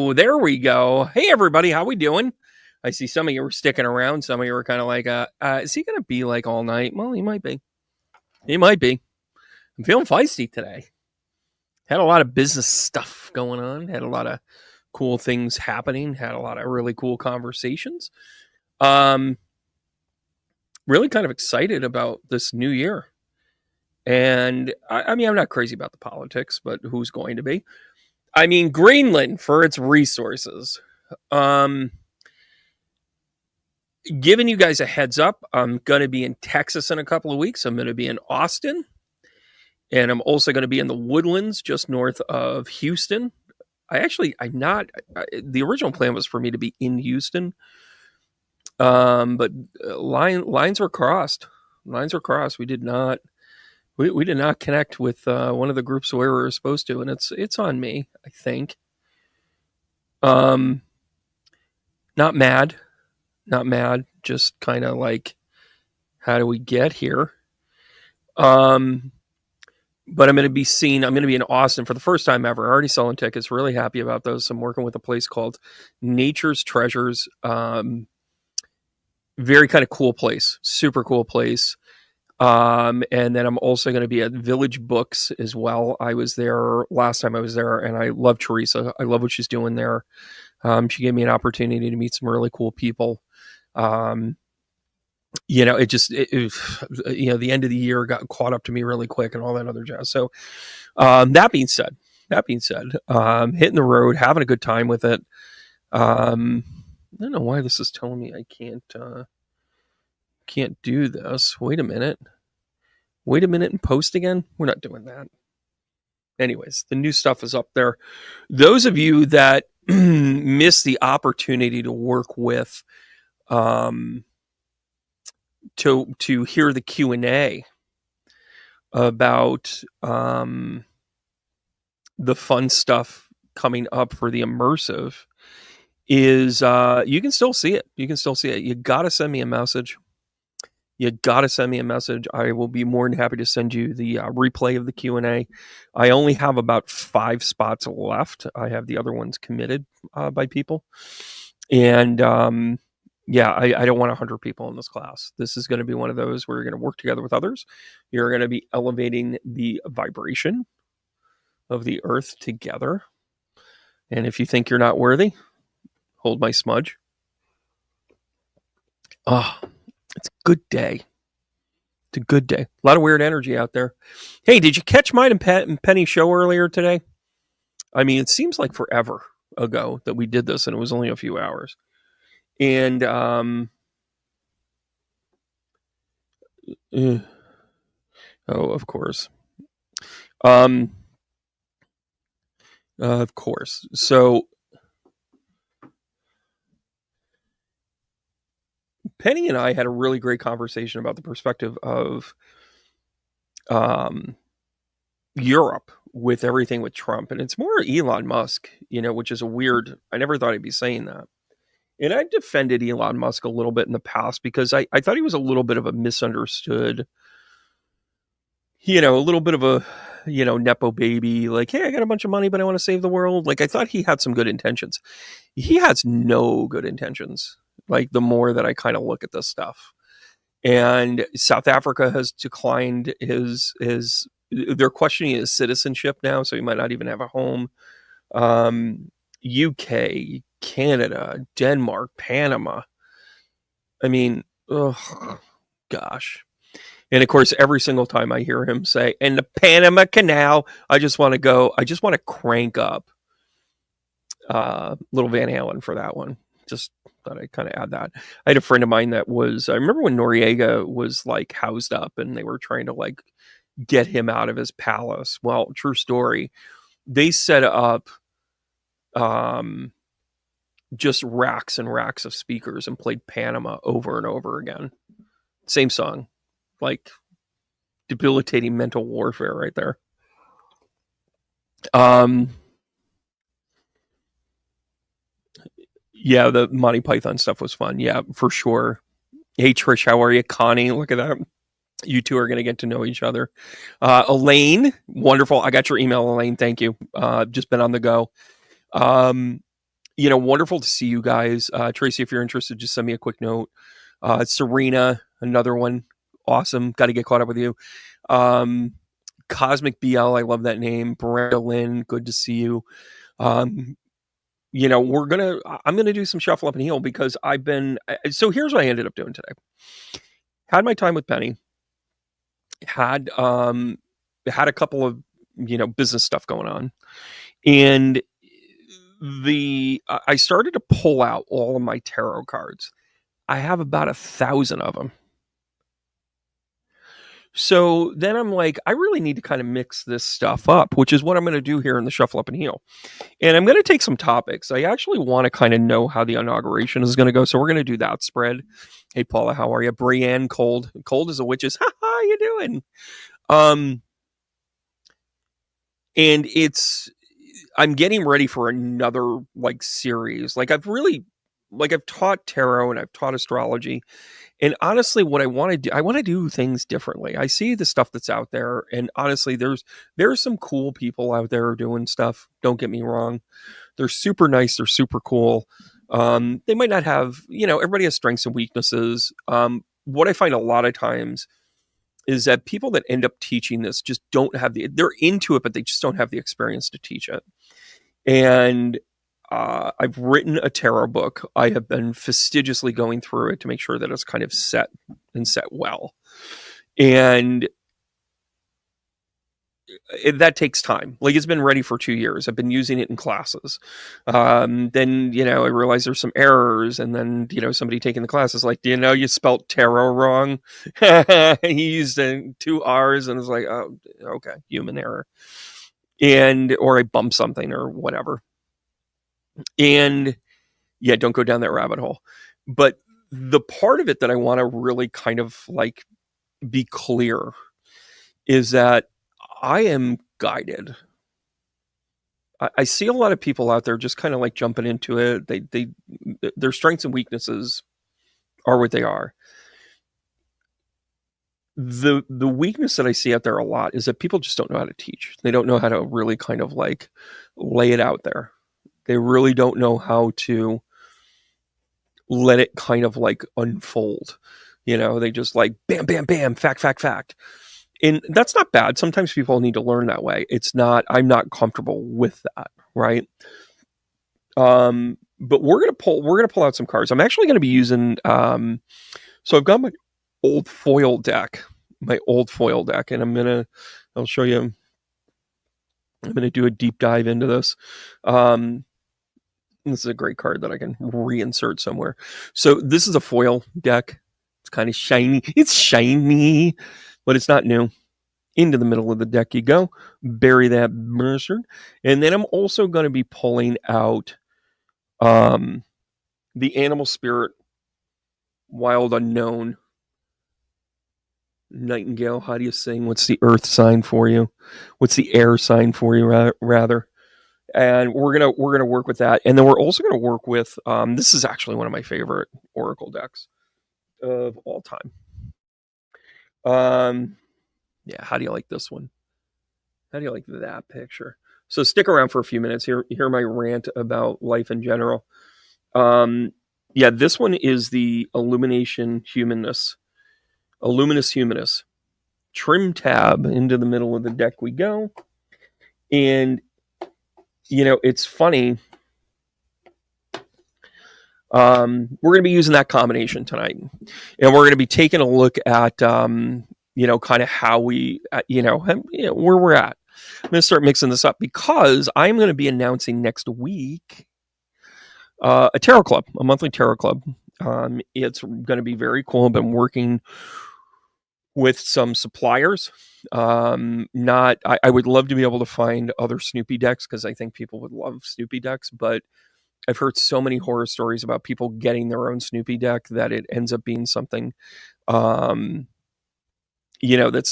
Oh, there we go. Hey, everybody, how we doing? I see some of you were sticking around. Some of you were kind of like, is he going to be like all night? Well, he might be. He might be. I'm feeling feisty today. Had a lot of business stuff going on. Had a lot of cool things happening. Had a lot of really cool conversations. Um, really kind of excited about this new year. And I mean, I'm not crazy about the politics, but who's going to be? I mean, Greenland for its resources. Giving you guys a heads up, I'm going to be in Texas in a couple of weeks. I'm going to be in Austin, and I'm also going to be in the Woodlands just north of Houston. I'm not. The original plan was for me to be in Houston, but lines were crossed. Lines were crossed. We did not. We did not connect with one of the groups where we were supposed to, and it's on me, I think. Not mad. Not mad, just kind of like, how do we get here? But I'm going to be in Austin for the first time ever. Already selling tickets. Really happy about those. I'm working with a place called Nature's Treasures. Very kind of cool place. Super cool place. And then I'm also going to be at Village Books as well. I was there last time I was there, and I love Teresa. I love what she's doing there. She gave me an opportunity to meet some really cool people. The end of the year got caught up to me really quick and all that other jazz. So, that being said, hitting the road, having a good time with it. I don't know why this is telling me I can't do this. Wait a minute and post again. We're not doing that. Anyways, the new stuff is up there. Those of you that missed the opportunity to work with, to hear the Q&A about the fun stuff coming up for the immersive is you can still see it. You got to send me a message. I will be more than happy to send you the replay of the Q&A. I only have about 5 spots left. I have the other ones committed by people. And I don't want 100 people in this class. This is going to be one of those where you're going to work together with others. You're going to be elevating the vibration of the earth together. And if you think you're not worthy, hold my smudge. It's a good day. A lot of weird energy out there. Hey, did you catch mine and Penny's show earlier today? I mean, it seems like forever ago that we did this, and it was only a few hours. And of course. So Penny and I had a really great conversation about the perspective of Europe with everything with Trump. And it's more Elon Musk, which is I never thought I'd be saying that. And I defended Elon Musk a little bit in the past because I thought he was a little bit of a misunderstood, a little bit of a, Nepo baby. Like, hey, I got a bunch of money, but I want to save the world. Like, I thought he had some good intentions. He has no good intentions. Like, the more that I kind of look at this stuff. And South Africa has declined they're questioning his citizenship now, so he might not even have a home. UK, Canada, Denmark, Panama. I mean, oh gosh. And of course, every single time I hear him say, "and the Panama Canal," I just want to crank up little Van Halen for that one. Just thought I'd kind of add that. I had a friend of mine I remember when Noriega was like housed up and they were trying to like get him out of his palace. Well, true story. They set up just racks and racks of speakers and played Panama over and over again. Same song. Like debilitating mental warfare right there. Yeah, the Monty Python stuff was fun. Yeah, for sure. Hey, Trish, how are you? Connie, look at that. You two are going to get to know each other. Elaine, wonderful. I got your email, Elaine. Thank you. Just been on the go. Wonderful to see you guys. Tracy, if you're interested, just send me a quick note. Serena, another one. Awesome. Got to get caught up with you. Um, Cosmic BL, I love that name. Brenda Lynn, good to see you. Um, I'm gonna do some shuffle up and heal because so here's what I ended up doing today. Had my time with Penny, had had a couple of business stuff going on, and I started to pull out all of my tarot cards. I have about 1,000 of them. So then I'm like, I really need to kind of mix this stuff up, which is what I'm going to do here in the Shuffle Up and Heal. And I'm going to take some topics. I actually want to kind of know how the inauguration is going to go. So we're going to do that spread. Hey, Paula, how are you? Brienne, cold. Cold as a witch's. How you doing? And I'm getting ready for another like series. Like I've taught tarot and I've taught astrology. And honestly, what I want to do things differently. I see the stuff that's out there, and honestly, there's some cool people out there doing stuff. Don't get me wrong; they're super nice, they're super cool. They might not have, everybody has strengths and weaknesses. What I find a lot of times is that people that end up teaching this just don't have they're into it, but they just don't have the experience to teach it. And I've written a tarot book. I have been fastidiously going through it to make sure that it's kind of set well. And that takes time. Like it's been ready for 2 years. I've been using it in classes. Then, I realized there's some errors. And then, somebody taking the class is like, you spelt tarot wrong. He used 2 R's and it's like, oh, okay, human error. Or I bumped something or whatever. And yeah, don't go down that rabbit hole. But the part of it that I want to really kind of like be clear is that I am guided. I see a lot of people out there just kind of like jumping into it. Their strengths and weaknesses are what they are. The weakness that I see out there a lot is that people just don't know how to teach. They don't know how to really kind of like lay it out there. They really don't know how to let it kind of like unfold. They just like bam, bam, bam, fact, fact, fact. And that's not bad. Sometimes people need to learn that way. I'm not comfortable with that. Right. But we're going to pull out some cards. I'm actually going to be using, so I've got my old foil deck, and I'll show you, I'm going to do a deep dive into this. This is a great card that I can reinsert somewhere. So this is a foil deck. It's kind of shiny. It's shiny, but it's not new. Into the middle of the deck you go. Bury that mercer. And then I'm also going to be pulling out the Animal Spirit Wild Unknown. Nightingale, how do you sing? What's the earth sign for you? What's the air sign for you, rather? And we're gonna work with that, and then we're also gonna work with. This is actually one of my favorite Oracle decks of all time. Yeah, how do you like this one? How do you like that picture? So stick around for a few minutes. Hear my rant about life in general. Yeah, this one is the Illumination Humanus. Illuminous Humanus. Trim tab into the middle of the deck we go. And, it's funny. We're going to be using that combination tonight. And we're going to be taking a look at, kind of how we, where we're at. I'm going to start mixing this up because I'm going to be announcing next week a tarot club, a monthly tarot club. It's going to be very cool. I've been working with some suppliers. I would love to be able to find other Snoopy decks because I think people would love Snoopy decks, but I've heard so many horror stories about people getting their own Snoopy deck that it ends up being something, that's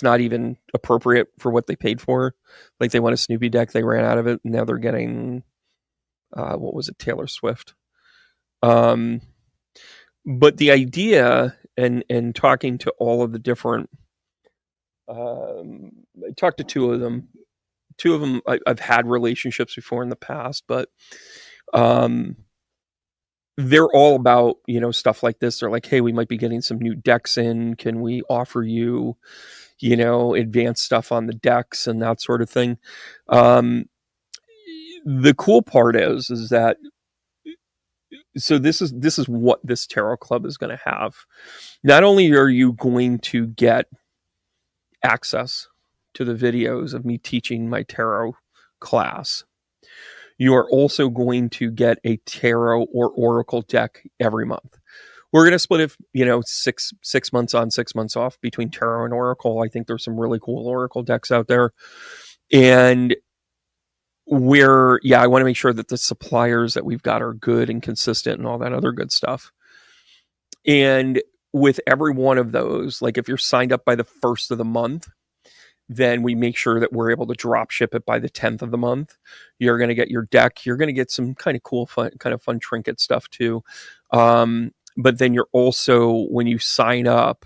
not even appropriate for what they paid for. Like they want a Snoopy deck, they ran out of it, and now they're getting, what was it, Taylor Swift. But the idea and talking to all of the different, I talked to 2 of them. 2 of them I've had relationships before in the past, but they're all about, stuff like this. They're like, hey, we might be getting some new decks in. Can we offer you, advanced stuff on the decks and that sort of thing? The cool part is that, so this is what this tarot club is going to have. Not only are you going to get access to the videos of me teaching my tarot class, you are also going to get a tarot or oracle deck every month. We're going to split it, 6 months on, 6 months off between tarot and oracle. I think there's some really cool oracle decks out there. And I want to make sure that the suppliers that we've got are good and consistent and all that other good stuff. And with every one of those, like if you're signed up by the 1st of the month, then we make sure that we're able to drop ship it by the 10th of the month. You're going to get your deck. You're going to get some kind of cool, fun trinket stuff too. But then you're also, when you sign up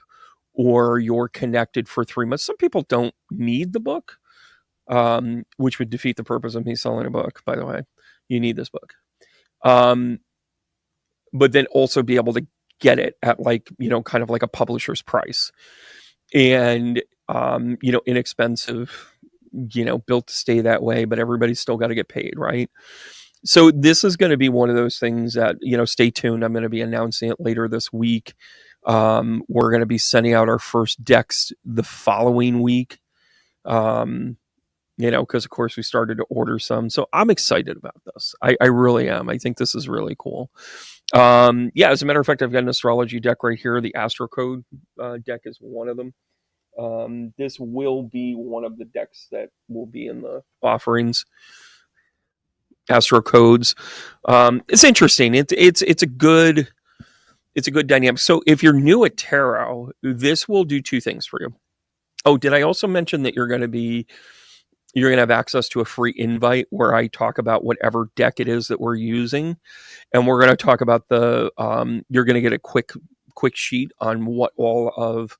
or you're connected for 3 months, some people don't need the book, which would defeat the purpose of me selling a book, by the way. You need this book. But then also be able to get it at kind of like a publisher's price. And, inexpensive, built to stay that way, but everybody's still got to get paid, right? So this is going to be one of those things that, stay tuned. I'm going to be announcing it later this week. We're going to be sending out our first decks the following week. Because of course we started to order some. So I'm excited about this. I really am. I think this is really cool. As a matter of fact, I've got an astrology deck right here. The Astro Code deck is one of them. This will be one of the decks that will be in the offerings. Astro Codes. It's interesting. It's a good dynamic. So if you're new at tarot, this will do two things for you. Oh, did I also mention that you're going to have access to a free invite where I talk about whatever deck it is that we're using, and we're going to talk about you're going to get a quick sheet on what all of,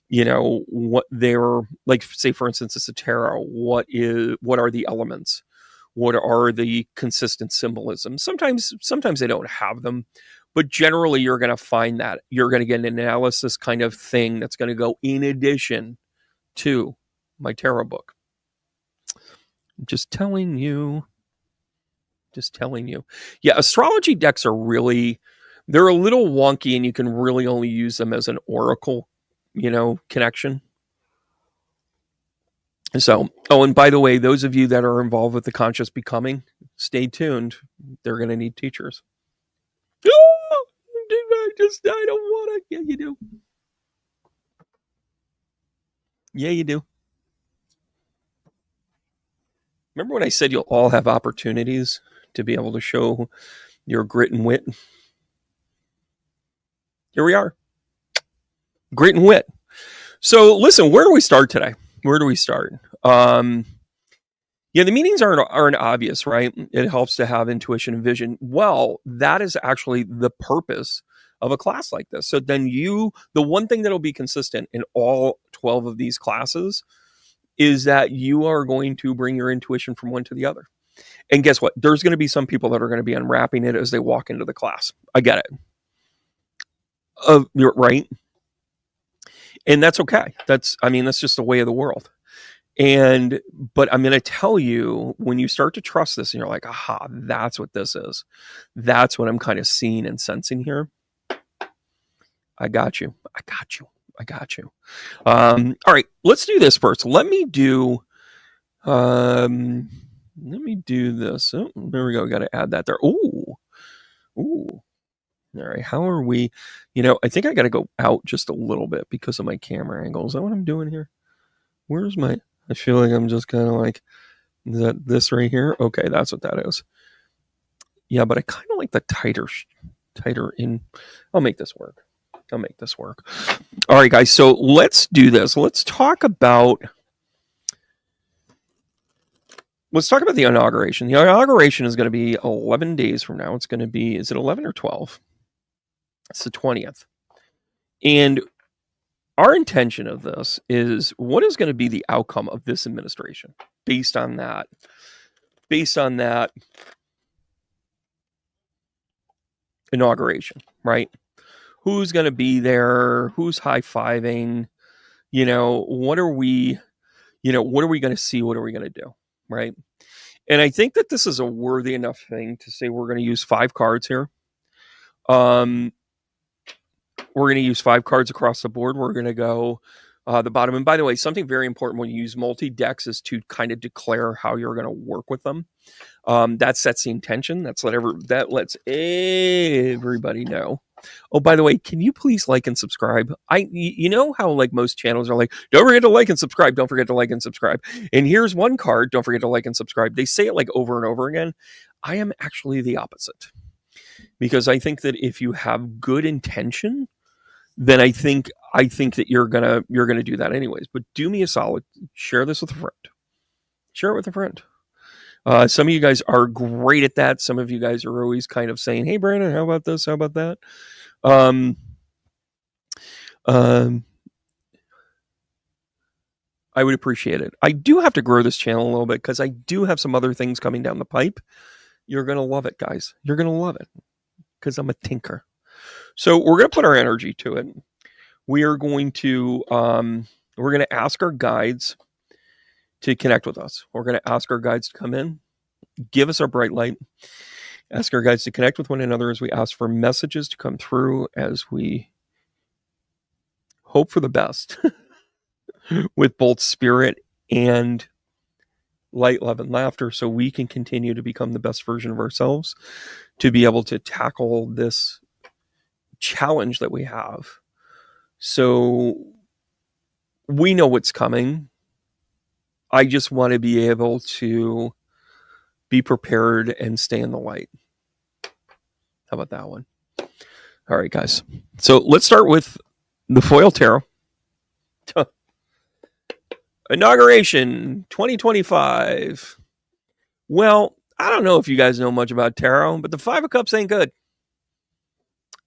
what they're like. Say for instance, it's a tarot. What are the elements? What are the consistent symbolisms? Sometimes they don't have them, but generally you're going to find that you're going to get an analysis kind of thing that's going to go in addition to my tarot book. Just telling you. Yeah, astrology decks are they're a little wonky, and you can really only use them as an oracle, connection. So, and by the way, those of you that are involved with the conscious becoming, stay tuned. They're going to need teachers. Oh, I don't want to. Yeah, you do. Yeah, you do. Remember when I said you'll all have opportunities to be able to show your grit and wit? Here we are. Grit and wit. So listen, where do we start today? Where do we start? The meanings aren't obvious, right? It helps to have intuition and vision. Well, that is actually the purpose of a class like this. So then the one thing that'll be consistent in all 12 of these classes is that you are going to bring your intuition from one to the other. And guess what? There's going to be some people that are going to be unwrapping it as they walk into the class. I get it. You're right. And that's okay. That's just the way of the world. But I'm going to tell you, when you start to trust this and you're like, aha, that's what this is. That's what I'm kind of seeing and sensing here. I got you. All right, let's do this first. Let me do this. Oh, there we go. Got to add that there. Ooh. All right. How are we? I think I got to go out just a little bit because of my camera angle. Is that what I'm doing here? I feel like I'm just kind of like, is that this right here? Okay, that's what that is. Yeah, but I kind of like the tighter in. I'll make this work. All right, guys. So let's do this. Let's talk about the inauguration. The inauguration is going to be 11 days from now. It's going to be, is it 11 or 12? It's the 20th. And our intention of this is, what is going to be the outcome of this administration based on that inauguration, right? Who's going to be there? Who's high-fiving? What are we, what are we going to see? What are we going to do? Right. And I think that this is a worthy enough thing to say we're going to use 5 cards here. We're going to use 5 cards across the board. We're going to go the bottom. And by the way, something very important when you use multi-decks is to kind of declare how you're going to work with them. That sets the intention. That lets everybody know. Oh, by the way, can you please like and subscribe? You know how like most channels are like, don't forget to like and subscribe. Don't forget to like and subscribe. And here's one card. Don't forget to like and subscribe. They say it like over and over again. I am actually the opposite, because I think that if you have good intention, then I think that you're gonna do that anyways. But do me a solid, share this with a friend. Share it with a friend. Some of you guys are great at that. Some of you guys are always kind of saying, "Hey, Brandon, how about this? How about that?" I would appreciate it. I do have to grow this channel a little bit because I do have some other things coming down the pipe. You're gonna love it, guys. You're gonna love it because I'm a tinker. So we're gonna put our energy to it. We are going to ask our guides to connect with us. We're going to ask our guides to come in, give us our bright light, ask our guides to connect with one another as we ask for messages to come through, as we hope for the best with both spirit and light, love, and laughter, so we can continue to become the best version of ourselves, to be able to tackle this challenge that we have. So we know what's coming. I just want to be able to be prepared and stay in the light. How about that one? All right, guys. So let's start with the foil tarot. Inauguration 2025. Well, I don't know if you guys know much about tarot, but the 5 of Cups ain't good.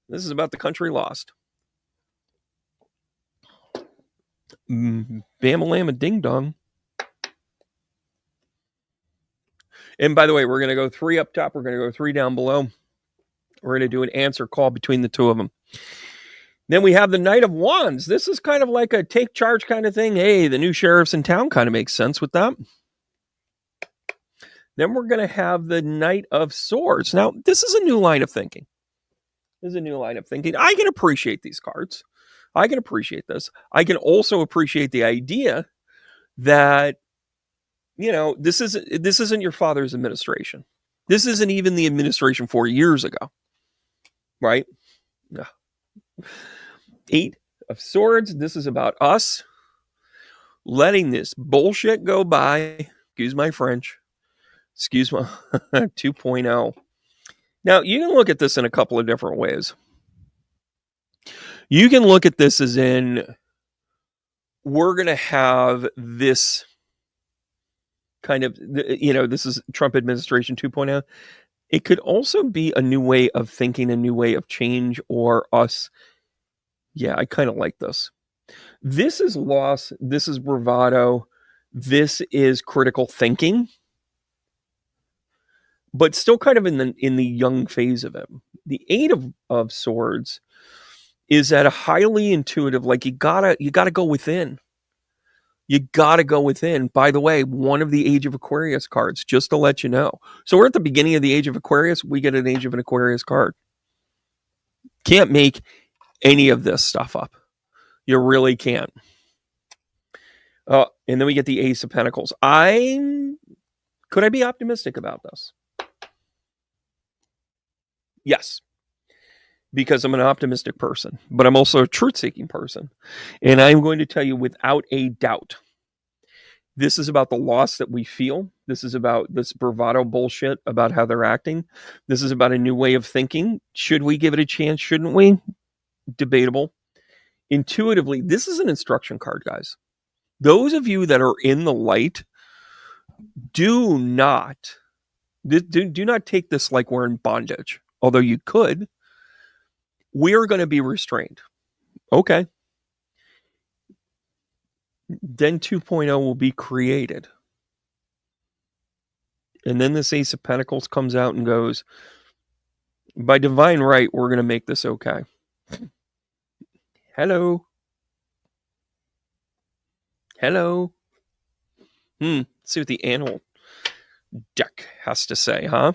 This is about the country lost. Bam-a-lam-a ding-dong. And by the way, we're going to go 3 up top. We're going to go 3 down below. We're going to do an answer call between the 2 of them. Then we have the Knight of Wands. This is kind of like a take charge kind of thing. Hey, the new sheriff's in town kind of makes sense with that. Then we're going to have the Knight of Swords. Now, this is a new line of thinking. I can appreciate these cards. I can appreciate this. I can also appreciate the idea that, this isn't your father's administration. This isn't even the administration 4 years ago. Right? No. 8 of Swords. This is about us letting this bullshit go by. Excuse my French. Excuse my 2.0. Now, you can look at this in a couple of different ways. You can look at this as in, we're going to have this kind of, this is Trump administration 2.0. It could also be a new way of thinking, a new way of change, or us. Yeah, I kind of like this. This is loss. This is bravado. This is critical thinking, but still kind of in the young phase of it. The 8 of Swords is at a highly intuitive, like you gotta go within. You gotta go within. By the way, one of the Age of Aquarius cards, just to let you know. So we're at the beginning of the Age of Aquarius. We get an Age of an Aquarius card. Can't make any of this stuff up. You really can't. And then we get the Ace of Pentacles. Could I be optimistic about this? Yes. Because I'm an optimistic person, but I'm also a truth-seeking person. And I'm going to tell you without a doubt, this is about the loss that we feel. This is about this bravado bullshit about how they're acting. This is about a new way of thinking. Should we give it a chance? Shouldn't we? Debatable. Intuitively, this is an instruction card, guys. Those of you that are in the light, do not take this like we're in bondage, although you could. We are going to be restrained. Okay. Then 2.0 will be created. And then this Ace of Pentacles comes out and goes, By divine right, we're going to make this okay. Hello. Hello. Let's see what the animal deck has to say, huh?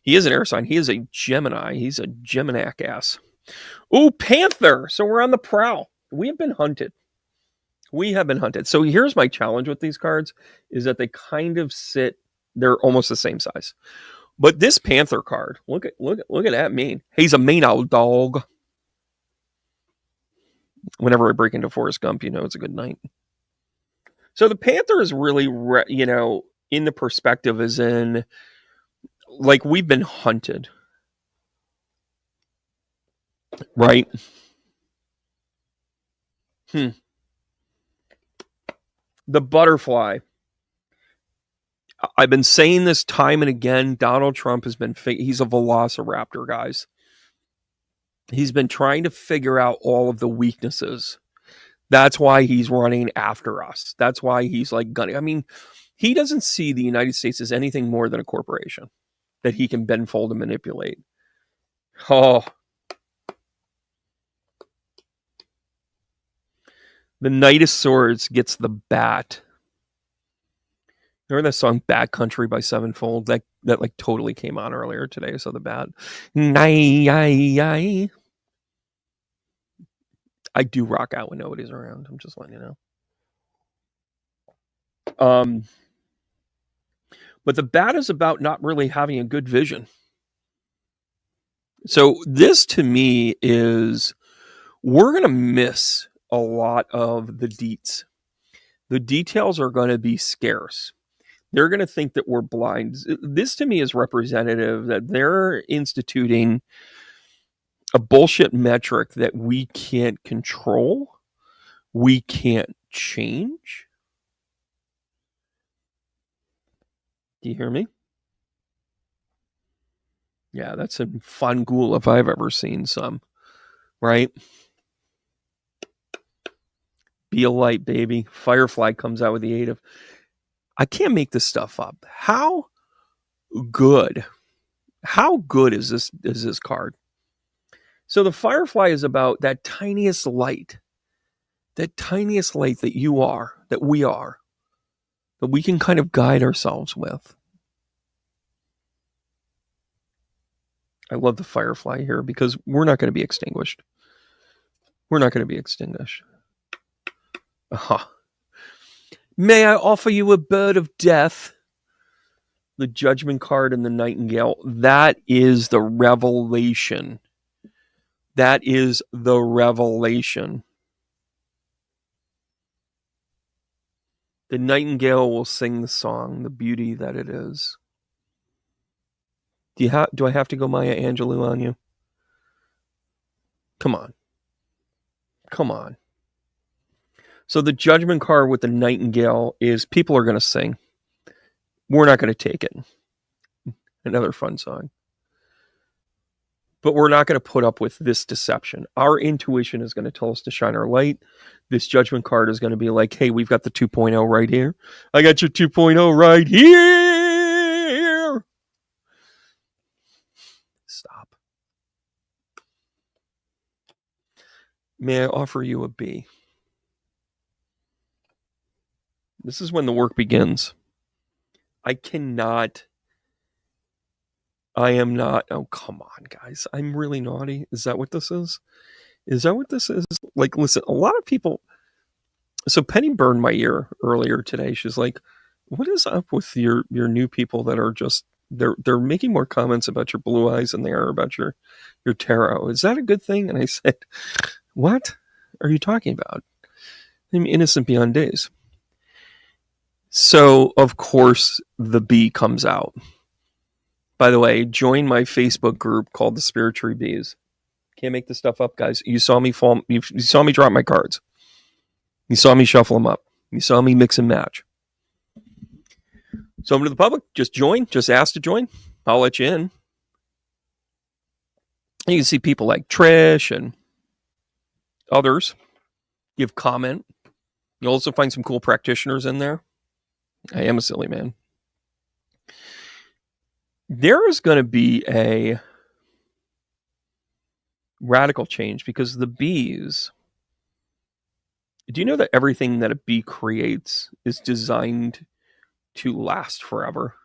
He is an air sign. He is a Gemini. He's a Geminiac ass. Ooh, Panther. So we're on the prowl. We have been hunted. We have been hunted. So here's my challenge with these cards is that they kind of sit, they're almost the same size. But this Panther card, look at that mean. He's a mean old dog. Whenever I break into Forrest Gump, you know it's a good night. So the Panther is really, in the perspective as in, like, we've been hunted. Right? The butterfly. I've been saying this time and again. Donald Trump has been, he's a velociraptor, guys. He's been trying to figure out all of the weaknesses. That's why he's running after us. That's why he's like gunning. I mean, he doesn't see the United States as anything more than a corporation that he can bend, fold, and manipulate. Oh. The Knight of Swords gets the bat. Remember that song Bat Country by Sevenfold? That like totally came on earlier today. So the bat. I do rock out when nobody's around. I'm just letting you know. But the bat is about not really having a good vision. So this to me is, we're going to miss a lot of the deets. The details are going to be scarce. They're going to think that we're blind. This to me is representative that they're instituting a bullshit metric that we can't control. We can't change. Do you hear me? Yeah, that's a fun ghoul if I've ever seen some. Right? Be a light, baby. Firefly comes out with the 8 of... I can't make this stuff up. How good is this card? So the Firefly is about that tiniest light that you are, that we are, that we can kind of guide ourselves with. I love the Firefly here because we're not going to be extinguished. We're not going to be extinguished. Uh-huh. May I offer you a bird of death? The Judgment card and the Nightingale. That is the revelation. That is the revelation. The Nightingale will sing the song, the beauty that it is. Do I have to go Maya Angelou on you? Come on. So the Judgment card with the Nightingale is, people are going to sing. We're not going to take it. Another fun song. But we're not going to put up with this deception. Our intuition is going to tell us to shine our light. This Judgment card is going to be like, hey, we've got the 2.0 right here. I got your 2.0 right here. Stop. May I offer you a B? This is when the work begins. I am not. Oh, come on, guys. I'm really naughty. Is that what this is? Like, listen, a lot of people. So Penny burned my ear earlier today. She's like, what is up with your new people that are just, they're making more comments about your blue eyes than they are about your tarot. Is that a good thing? And I said, what are you talking about? I'm innocent beyond days. So, of course, the B comes out. By the way, join my Facebook group called the Spirit Tree Bees. Can't make this stuff up, guys. You saw me fall. You saw me drop my cards. You saw me shuffle them up. You saw me mix and match. So, to the public, just join. Just ask to join. I'll let you in. You can see people like Trish and others give comment. You'll also find some cool practitioners in there. I am a silly man. there is going to be a radical change because the bees, do you know that everything that a bee creates is designed to last forever?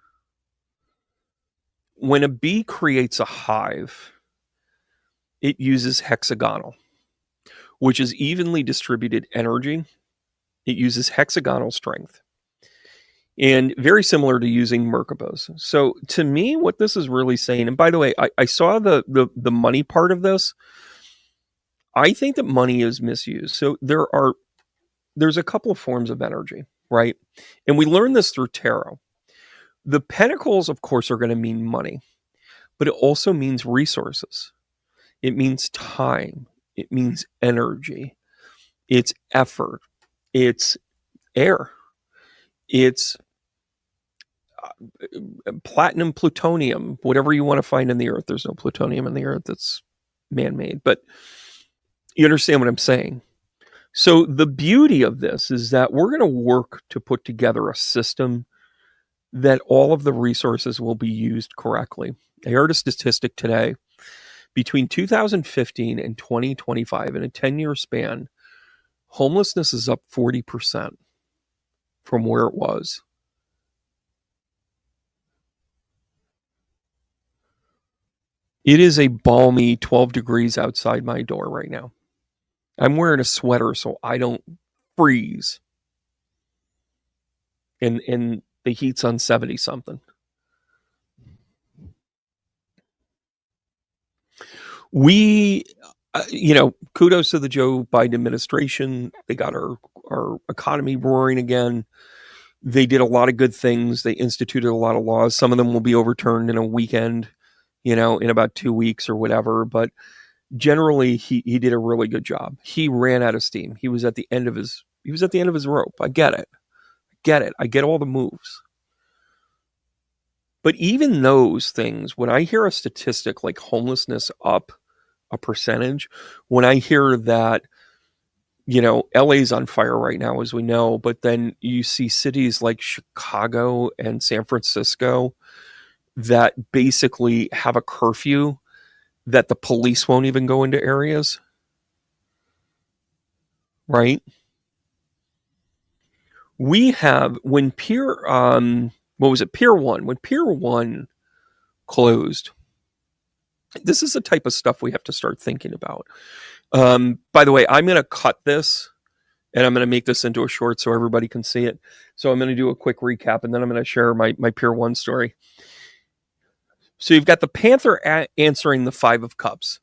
When a bee creates a hive, it uses hexagonal, which is evenly distributed energy. It uses hexagonal strength and very similar to using Merkabas. So to me, what this is really saying, and by the way, I saw the money part of this. I think that money is misused. So there's a couple of forms of energy, right? And we learn this through tarot. The pentacles, of course, are going to mean money, but it also means resources. It means time. It means energy. It's effort. It's air. It's platinum, plutonium, whatever you want to find in the earth. There's no plutonium in the earth. That's man-made. But you understand what I'm saying. So the beauty of this is that we're going to work to put together a system that all of the resources will be used correctly. I heard a statistic today. Between 2015 and 2025, in a 10-year span, homelessness is up 40% from where it was. It is a balmy 12 degrees outside my door right now. I'm wearing a sweater so I don't freeze. And the heat's on 70 something. We, kudos to the Joe Biden administration. They got our economy roaring again. They did a lot of good things. They instituted a lot of laws. Some of them will be overturned in a weekend, in about 2 weeks or whatever. But generally, he did a really good job. He ran out of steam. He was at the end of his rope. I get it. I get all the moves. But even those things, when I hear a statistic like homelessness up a percentage, when I hear that, LA's on fire right now, as we know, but then you see cities like Chicago and San Francisco that basically have a curfew that the police won't even go into areas, right? We have, when Pier 1, when Pier 1 closed, this is the type of stuff we have to start thinking about. By the way, I'm going to cut this and I'm going to make this into a short so everybody can see it. So I'm going to do a quick recap and then I'm going to share my Pier 1 story. So you've got the Panther answering the Five of Cups.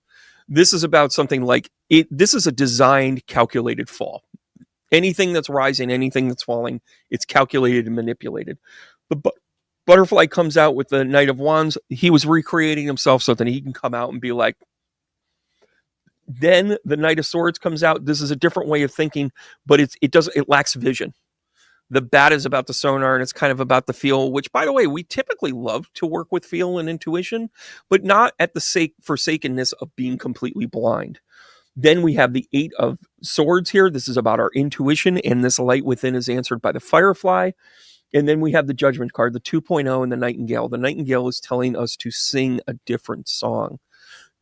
This is about something like this is a designed, calculated fall. Anything that's rising, anything that's falling, it's calculated and manipulated. The butterfly comes out with the Knight of Wands. He was recreating himself so that he can come out and be like, then the Knight of Swords comes out. This is a different way of thinking, but it lacks vision. The bat is about the sonar and it's kind of about the feel, which, by the way, we typically love to work with feel and intuition, but not at the forsakenness of being completely blind. Then we have the Eight of Swords here. This is about our intuition, and this light within is answered by the Firefly. And then we have the Judgment card, the 2.0, and the Nightingale. The Nightingale is telling us to sing a different song,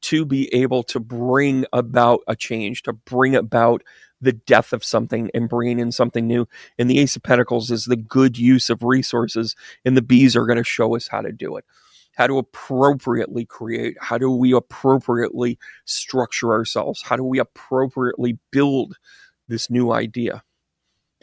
to be able to bring about a change, to bring about the death of something and bringing in something new. And the Ace of Pentacles is the good use of resources, and the bees are going to show us how to do it, how to appropriately create, how do we appropriately structure ourselves, how do we appropriately build this new idea.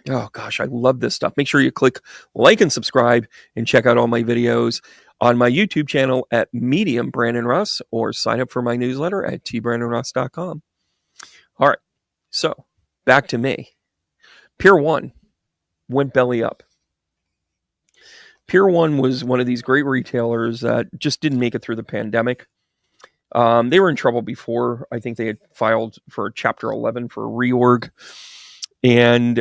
Oh gosh, I love this stuff. Make sure you click like and subscribe and check out all my videos on my YouTube channel at Medium Brandon Russ, or sign up for my newsletter at tbrandonruss.com. All right, so back to me. Pier 1 went belly up. Pier 1 was one of these great retailers that just didn't make it through the pandemic. They were in trouble before. I think they had filed for Chapter 11 for a reorg. And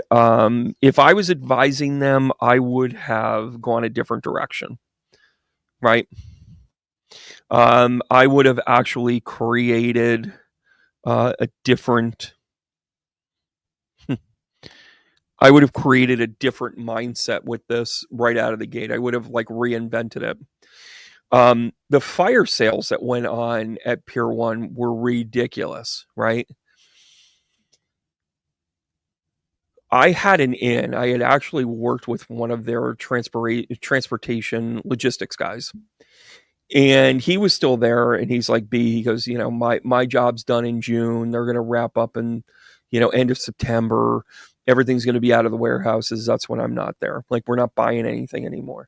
if I was advising them, I would have gone a different direction, right? I would have actually created a different mindset with this right out of the gate. I would have reinvented it. The fire sales that went on at Pier 1 were ridiculous, right? I had an in. I had actually worked with one of their transportation logistics guys. And he was still there, and he's like, B, he goes, my job's done in June. They're gonna wrap up in, end of September. Everything's gonna be out of the warehouses. That's when I'm not there. Like, we're not buying anything anymore.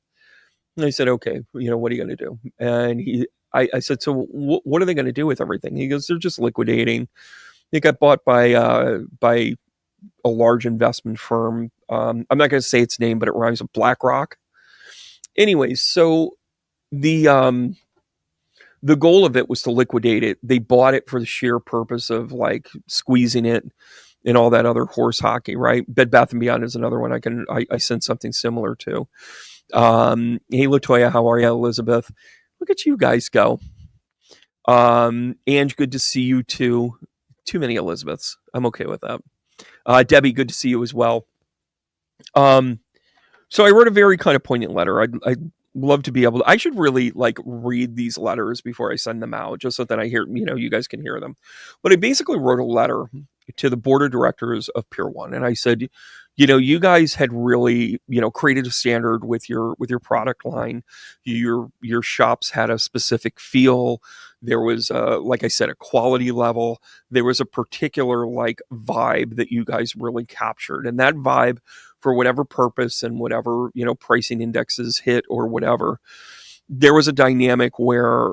And I said, okay, what are you gonna do? And I said, so what are they gonna do with everything? He goes, they're just liquidating. They got bought by a large investment firm. I'm not going to say its name, but it rhymes with BlackRock. Anyways, so the goal of it was to liquidate it. They bought it for the sheer purpose of like squeezing it and all that other horse hockey, right? Bed Bath and Beyond is another one I sent something similar to. Hey, Latoya, how are you? Elizabeth, look at you guys go. Ange, good to see you too. Too many Elizabeths. I'm okay with that. Debbie, good to see you as well. So I wrote a very kind of poignant letter. I'd love to be able to. I should really like read these letters before I send them out, just so that I hear, you guys can hear them. But I basically wrote a letter to the board of directors of Pier 1, and I said, you guys had really, created a standard with your product line. Your shops had a specific feel. There was, like I said, a quality level. There was a particular like vibe that you guys really captured, and that vibe, for whatever purpose and whatever pricing indexes hit or whatever, there was a dynamic where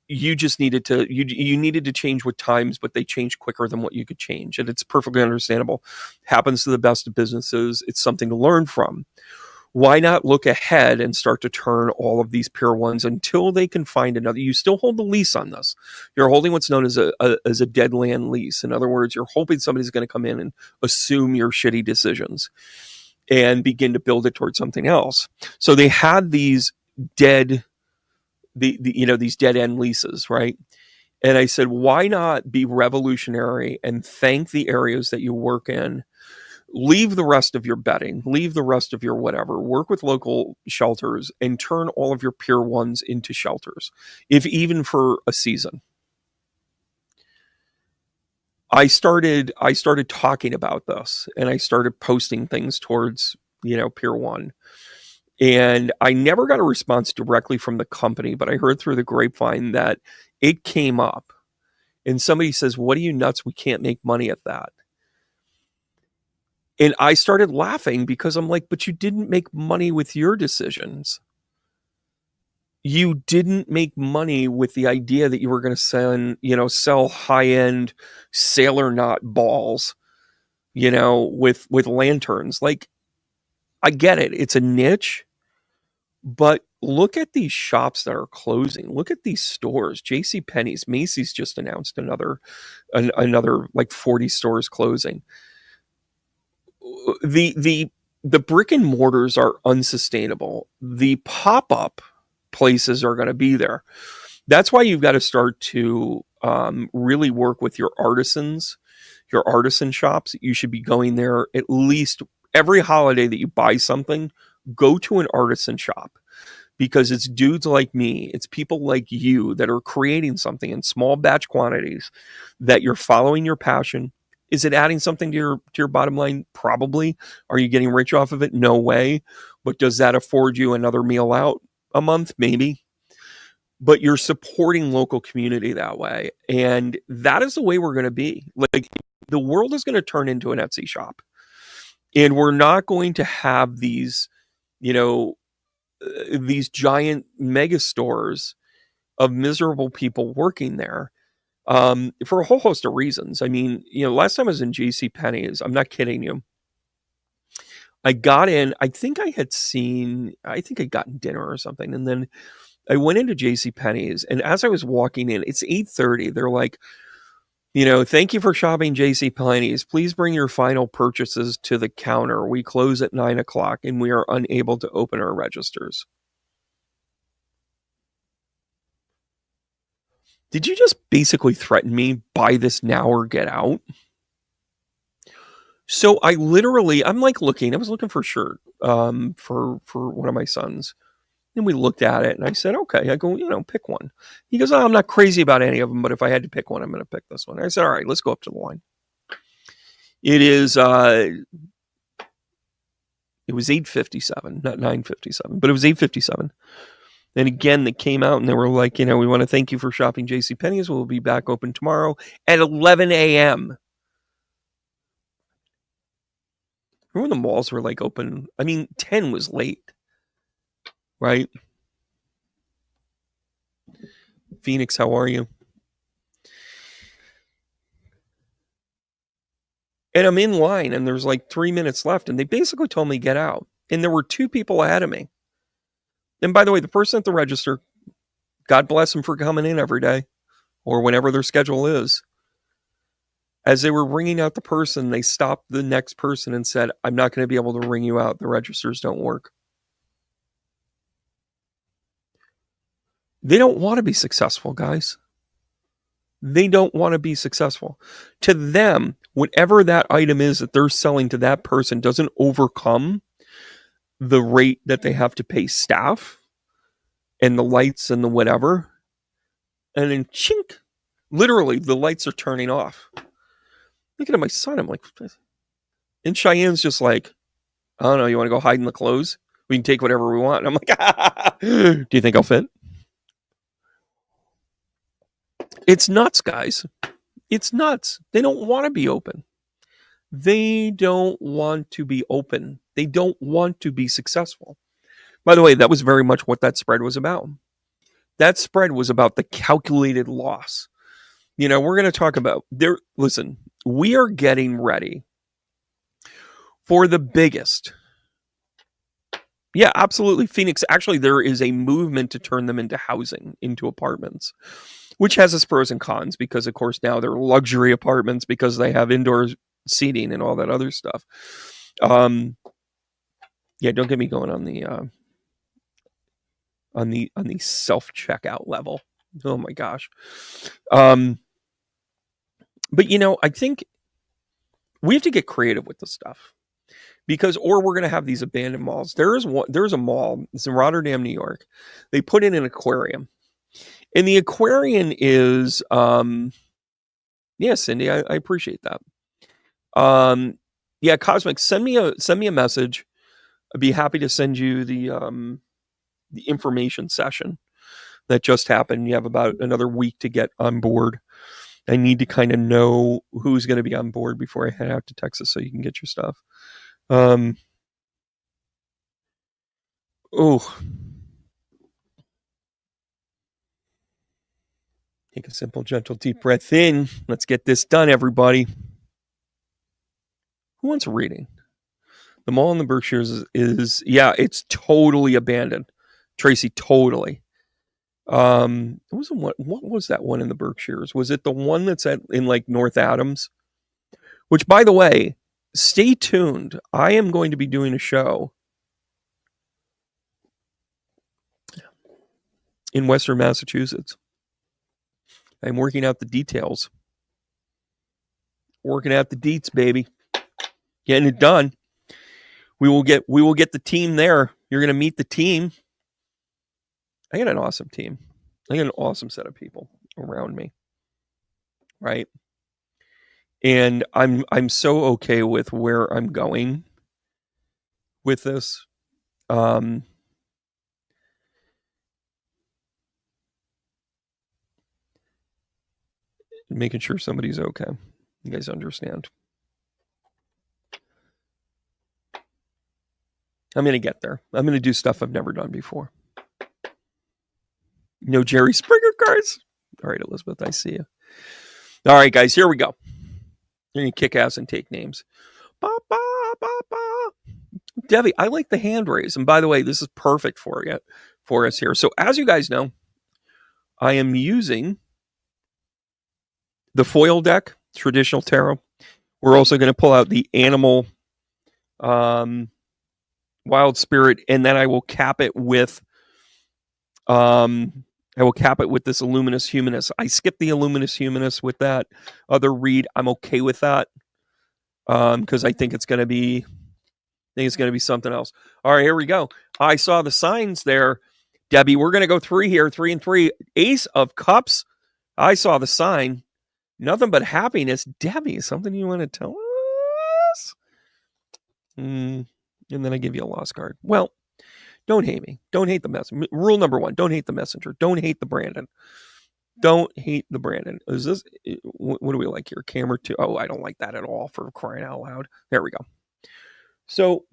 you just needed to you needed to change with times, but they changed quicker than what you could change, and it's perfectly understandable. Happens to the best of businesses. It's something to learn from. Why not look ahead and start to turn all of these Pier 1s until they can find another? You still hold the lease on this. You're holding what's known as a dead land lease. In other words, you're hoping somebody's going to come in and assume your shitty decisions and begin to build it towards something else. So they had these dead these dead end leases, right? And I said, why not be revolutionary and thank the areas that you work in? Leave the rest of your bedding, leave the rest of your whatever, work with local shelters and turn all of your Pier 1s into shelters, if even for a season. I started talking about this, and I started posting things towards, Pier 1. And I never got a response directly from the company, but I heard through the grapevine that it came up. And somebody says, what are you nuts? We can't make money at that. And I started laughing because I'm like, but you didn't make money with your decisions. You didn't make money with the idea that you were going to sell high-end sailor knot balls, with lanterns. Like, I get it. It's a niche. But look at these shops that are closing. Look at these stores. JCPenney's, Macy's just announced another like 40 stores closing. The brick and mortars are unsustainable. The pop-up places are going to be there. That's why you've got to start to really work with your artisans, your artisan shops. You should be going there at least every holiday that you buy something. Go to an artisan shop, because it's dudes like me, it's people like you that are creating something in small batch quantities, that you're following your passion. Is it adding something to your bottom line? Probably. Are you getting rich off of it? No way. But does that afford you another meal out a month? Maybe. But you're supporting local community that way. And that is the way we're going to be. Like, the world is going to turn into an Etsy shop. And we're not going to have these, these giant mega stores of miserable people working there, for a whole host of reasons. I mean, last time I was in JCPenney's, I'm not kidding you, I got in, I think I'd gotten dinner or something. And then I went into JCPenney's, and as I was walking in, it's 8:30. They're like, thank you for shopping JCPenney's. Please bring your final purchases to the counter. We close at 9:00 and we are unable to open our registers. Did you just basically threaten me? Buy this now or get out? So I'm like looking. I was looking for a shirt for one of my sons, And we looked at it, and I said, okay. I go, pick one. He goes, oh, I'm not crazy about any of them, but if I had to pick one, I'm going to pick this one. I said, all right, let's go up to the line. It is, it was 8:57, not 9:57, but it was 8:57. And again, they came out and they were like, we want to thank you for shopping JCPenney's. We'll be back open tomorrow at 11 a.m. Remember when the malls were like open? I mean, 10 was late, right? Phoenix, how are you? And I'm in line and there's like 3 minutes left and they basically told me get out. And there were 2 people ahead of me. And by the way, the person at the register, God bless them for coming in every day or whenever their schedule is. As they were ringing out the person, they stopped the next person and said, I'm not going to be able to ring you out. The registers don't work. They don't want to be successful, guys. They don't want to be successful. To them, whatever that item is that they're selling to that person doesn't overcome the rate that they have to pay staff and the lights and the whatever. And then chink, literally the lights are turning off. Looking at my son, I'm like, and Cheyenne's just like, I don't know, you want to go hide in the clothes? We can take whatever we want. And I'm like, do you think I'll fit? It's nuts, guys. It's nuts. They don't want to be open. They don't want to be open. They don't want to be successful. By the way, that was very much what that spread was about. That spread was about the calculated loss. We're going to talk about there. Listen, we are getting ready for the biggest. Yeah, absolutely. Phoenix. Actually, there is a movement to turn them into housing, into apartments, which has its pros and cons because, of course, now they're luxury apartments because they have indoor seating and all that other stuff. Yeah, don't get me going on the self-checkout level. Oh my gosh. But I think we have to get creative with this stuff because, or we're going to have these abandoned malls. There's a mall. It's in Rotterdam, New York. They put in an aquarium, and the aquarium is, yeah, Cindy, I appreciate that. Yeah, Cosmic, send me a message. I'd be happy to send you the information session that just happened. You have about another week to get on board. I need to kind of know who's going to be on board before I head out to Texas so you can get your stuff. Take a simple, gentle, deep breath in. Let's get this done, everybody. Who wants reading? The mall in the Berkshires is yeah, it's totally abandoned. Tracy, totally. What was that one in the Berkshires? Was it the one that's in like North Adams? Which, by the way, stay tuned. I am going to be doing a show in Western Massachusetts. I'm working out the details. Working out the deets, baby. Getting it done. We will get the team there. You're going to meet the team. I got an awesome team. I got an awesome set of people around me. Right? And I'm so okay with where I'm going with this. Making sure somebody's okay. You guys understand? I'm going to get there. I'm going to do stuff I've never done before. No Jerry Springer cards. All right, Elizabeth, I see you. All right, guys, here we go. You're going to kick ass and take names. Ba, ba, ba, ba. Debbie, I like the hand raise. And by the way, this is perfect for us here. So as you guys know, I am using the foil deck, traditional tarot. We're also going to pull out the animal wild spirit, and then I will cap it with this Illuminous Humanist. I skipped the Illuminous Humanist with that other read. I'm okay with that because I think it's going to be something else. All right, here we go. I saw the signs there Debbie, we're going to go 3 here, 3 and 3. Ace of Cups. I saw the sign. Nothing but happiness. Debbie, something you want to tell us? And then I give you a lost card. Well, don't hate me. Don't hate the messenger. Rule number 1, don't hate the messenger. Don't hate the Brandon. Don't hate the Brandon. Is this, what do we like here? Camera 2. Oh, I don't like that at all, for crying out loud. There we go. So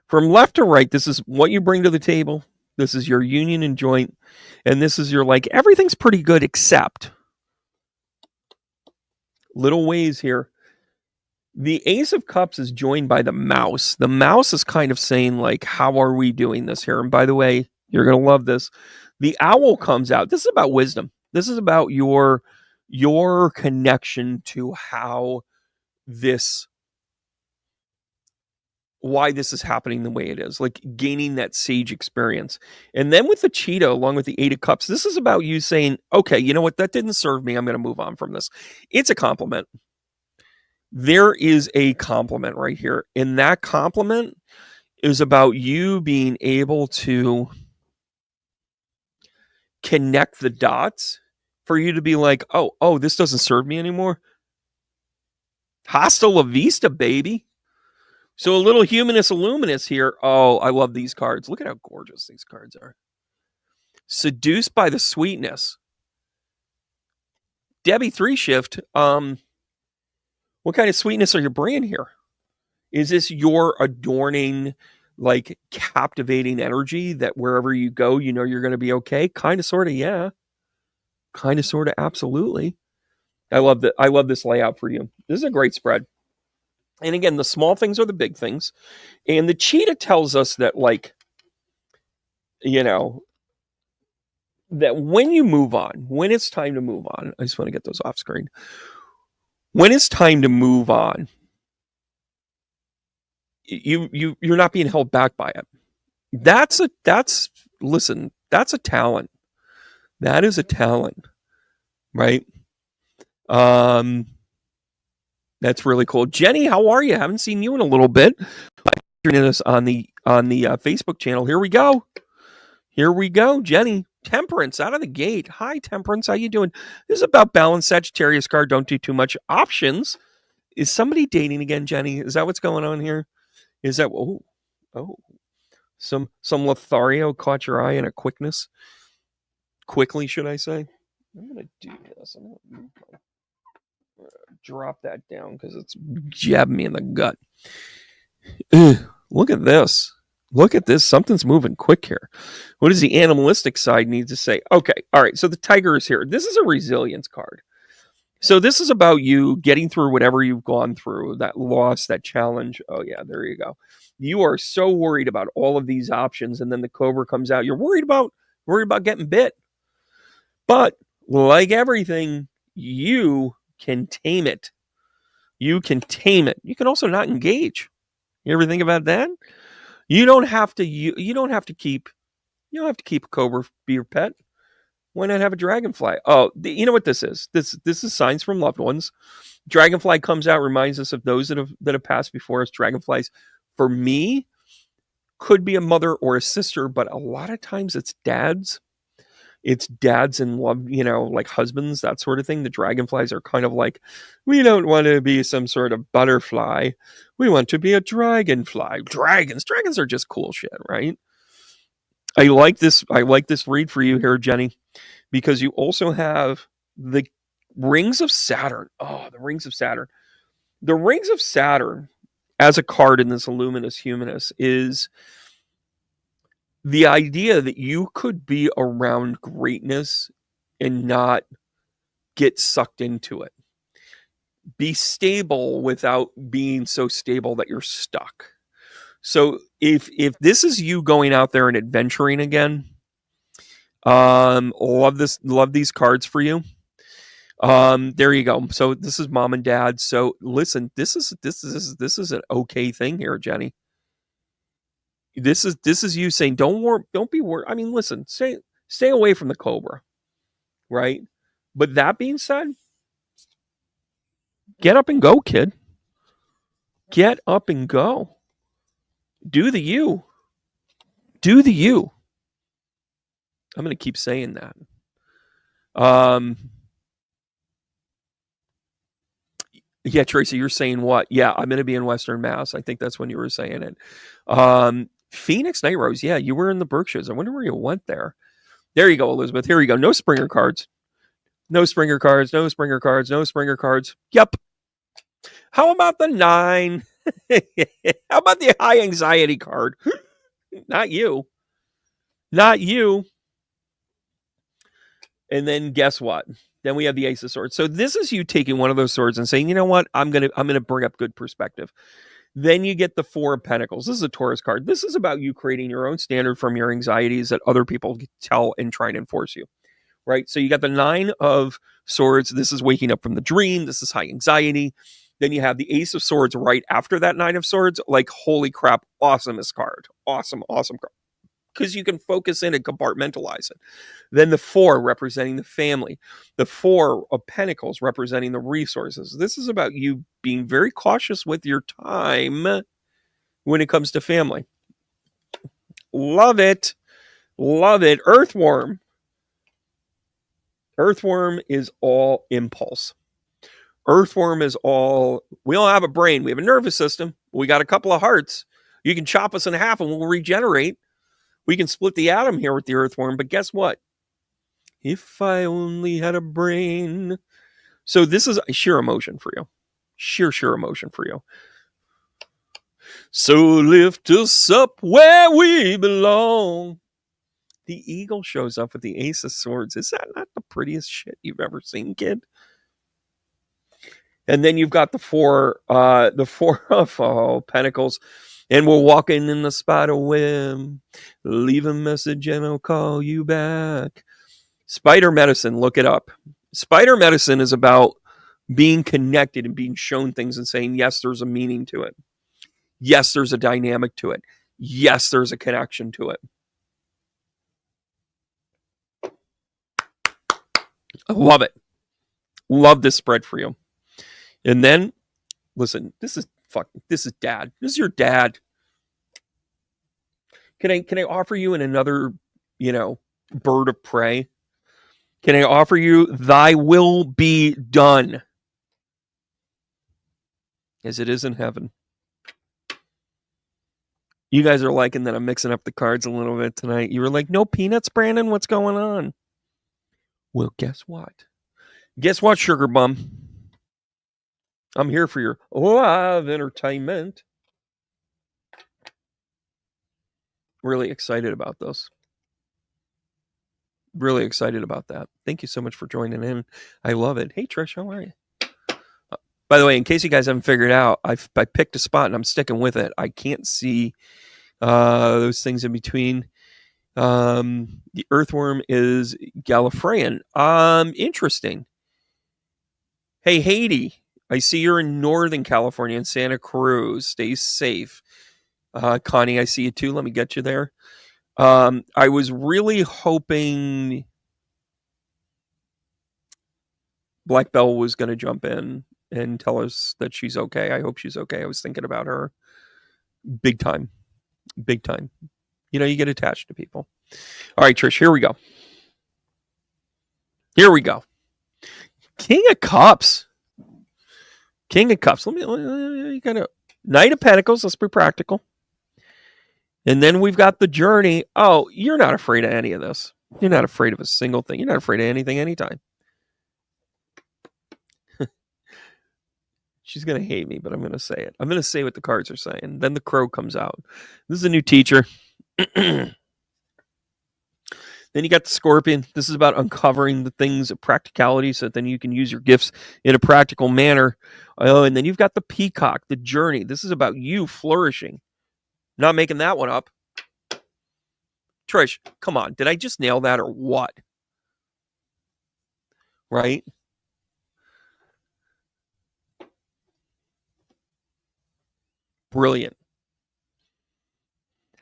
from left to right, this is what you bring to the table. This is your union and joint. And this is your, like, everything's pretty good except little ways here. The Ace of Cups is joined by the mouse. The mouse is kind of saying, like, how are we doing this here? And by the way, you're going to love this. The owl comes out. This is about wisdom. This is about your connection to why this is happening the way it is, like gaining that sage experience. And then with the cheetah, along with the 8 of Cups, this is about you saying, okay, you know what? That didn't serve me. I'm going to move on from this. It's a compliment. There is a compliment right here. And that compliment is about you being able to connect the dots for you to be like, oh, this doesn't serve me anymore. Hasta la vista, baby. So a little Humanus Illuminus here. Oh, I love these cards. Look at how gorgeous these cards are. Seduced by the sweetness. Debbie 3 Shift, what kind of sweetness are you bringing here? Is this your adorning, like, captivating energy that wherever you go, you know you're going to be okay? Kind of, sort of, yeah. Kind of, sort of, absolutely. I love that. I love this layout for you. This is a great spread. And again, the small things are the big things. And the cheetah tells us that, like, you know, that when you move on, when it's time to move on, I just want to get those off screen. When it's time to move on, you're not being held back by it. That's a talent. That is a talent, right? That's really cool. Jenny, how are you? Haven't seen you in a little bit. Joining us on the Facebook channel. Here we go, Jenny. Temperance out of the gate. Hi, Temperance. How you doing? This is about balance. Sagittarius card. Don't do too much. Options. Is somebody dating again, Jenny? Is that what's going on here? Is that some Lothario caught your eye in a quickness? Quickly, should I say? I'm gonna do this. I'm gonna drop that down because it's jabbing me in the gut. Look at this. Look at this. Something's moving quick here. What does the animalistic side need to say? Okay. All right. So the tiger is here. This is a resilience card. So this is about you getting through whatever you've gone through, that loss, that challenge. Oh, yeah. There you go. You are so worried about all of these options. And then the cobra comes out. You're worried about getting bit. But like everything, you can tame it. You can tame it. You can also not engage. You ever think about that? You don't have to keep a cobra be your pet. Why not have a dragonfly? Oh, you know what this is? This is signs from loved ones. Dragonfly comes out, reminds us of those that have passed before us. Dragonflies, for me, could be a mother or a sister, but a lot of times it's dads. It's dads in love, like husbands, that sort of thing. The dragonflies are kind of like, we don't want to be some sort of butterfly. We want to be a dragonfly. Dragons are just cool shit, right? I like this read for you here, Jenny, because you also have the Rings of Saturn. Oh, the Rings of Saturn. The Rings of Saturn, as a card in this Illuminus Humanus, is the idea that you could be around greatness and not get sucked into it. Be stable without being so stable that you're stuck. So if this is you going out there and adventuring again, love these cards for you. There you go. So this is mom and dad. So listen, this is an okay thing here, Jenny. This is you saying, don't be worried. I mean, listen, stay away from the cobra, right? But that being said, get up and go, kid. Get up and go. Do the you. Do the you. I'm going to keep saying that. Yeah, Tracy, you're saying what? Yeah, I'm going to be in Western Mass. I think that's when you were saying it. Phoenix Night Rose. Yeah, you were in the Berkshires. I wonder where you went there. There you go, Elizabeth. Here you go. No Springer cards. No Springer cards. No Springer cards. No Springer cards. Yep. How about the 9? How about the high anxiety card? Not you. Not you. And then guess what? Then we have the Ace of Swords. So this is you taking one of those swords and saying, you know what? I'm gonna bring up good perspective. Then you get the 4 of Pentacles. This is a Taurus card. This is about you creating your own standard from your anxieties that other people tell and try and enforce you. Right? So you got the 9 of Swords. This is waking up from the dream. This is high anxiety. Then you have the Ace of Swords right after that 9 of Swords. Like, holy crap, awesomest card. Awesome card. Because you can focus in and compartmentalize it. Then the 4 representing the family. The 4 of Pentacles representing the resources. This is about you being very cautious with your time when it comes to family. Love it. Love it. Earthworm. Earthworm is all impulse. Earthworm is all, we don't have a brain. We have a nervous system. We got a couple of hearts. You can chop us in half and we'll regenerate. We can split the atom here with the earthworm, but guess what? If I only had a brain. So this is sheer emotion for you. Sheer emotion for you. So lift us up where we belong. The eagle shows up with the Ace of Swords. Is that not the prettiest shit you've ever seen, kid? And then you've got the 4 of Pentacles. And we're walking in the spider web. Leave a message and I'll call you back. Spider medicine, look it up. Spider medicine is about being connected and being shown things and saying, yes, there's a meaning to it. Yes, there's a dynamic to it. Yes, there's a connection to it. I love it. Love this spread for you. And then, listen, this is dad. This is your dad. Can I offer you another, bird of prey? Can I offer you thy will be done as it is in heaven? You guys are liking that I'm mixing up the cards a little bit tonight. You were like, no peanuts, Brandon? What's going on? Well, guess what? Guess what, sugar bum? I'm here for your live entertainment. Really excited about those. Really excited about that. Thank you so much for joining in. I love it. Hey, Trish, how are you? By the way, in case you guys haven't figured out, I picked a spot and I'm sticking with it. I can't see those things in between. The earthworm is Gallifreyan. Interesting. Hey, Haiti, I see you're in Northern California in Santa Cruz. Stay safe. Connie, I see you too. Let me get you there. I was really hoping Black Belle was going to jump in and tell us that she's okay. I hope she's okay. I was thinking about her big time. Big time. You get attached to people. All right, Trish, here we go. Here we go. King of Cups. King of Cups. You got a Knight of Pentacles. Let's be practical. And then we've got the Journey. Oh, you're not afraid of any of this. You're not afraid of a single thing. You're not afraid of anything, anytime. She's going to hate me, but I'm going to say it. I'm going to say what the cards are saying. Then the crow comes out. This is a new teacher. Then you got the Scorpion. This is about uncovering the things of practicality so that then you can use your gifts in a practical manner. Oh, and then you've got the Peacock, the Journey. This is about you flourishing. Not making that one up. Trish, come on. Did I just nail that or what? Right? Brilliant.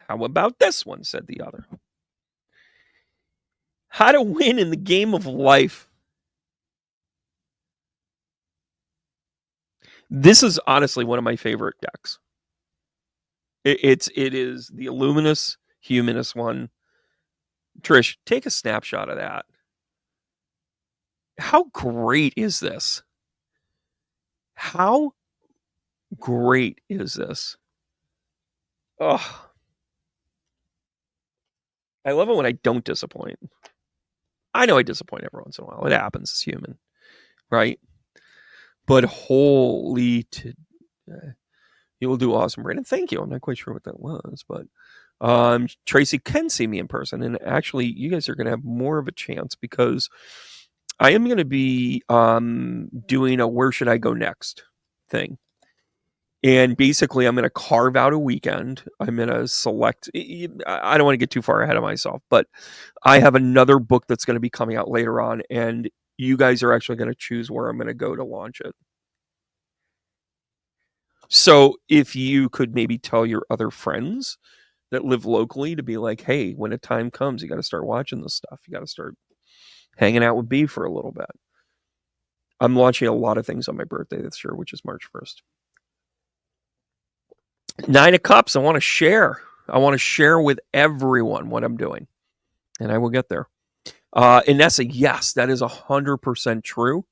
How about this one, said the other. How to win in the game of life. This is honestly one of my favorite decks. It is the Illuminous humanist one. Trish, take a snapshot of that. How great is this? How great is this? Oh, I love it when I don't disappoint. I know I disappoint every once in a while. It happens. It's human, right? But holy, you will do awesome, Brandon. Thank you. I'm not quite sure what that was, but Tracy can see me in person, and actually, you guys are going to have more of a chance because I am going to be doing a "Where Should I Go Next" thing. And basically, I'm going to carve out a weekend. I'm going to select. I don't want to get too far ahead of myself, but I have another book that's going to be coming out later on, and you guys are actually going to choose where I'm going to go to launch it. So if you could maybe tell your other friends that live locally to be like, hey, when a time comes, you got to start watching this stuff. You got to start hanging out with B for a little bit. I'm launching a lot of things on my birthday this year, which is March 1st. 9 of Cups. I want to share. I want to share with everyone what I'm doing, and I will get there. Inessa, yes, that is 100% true.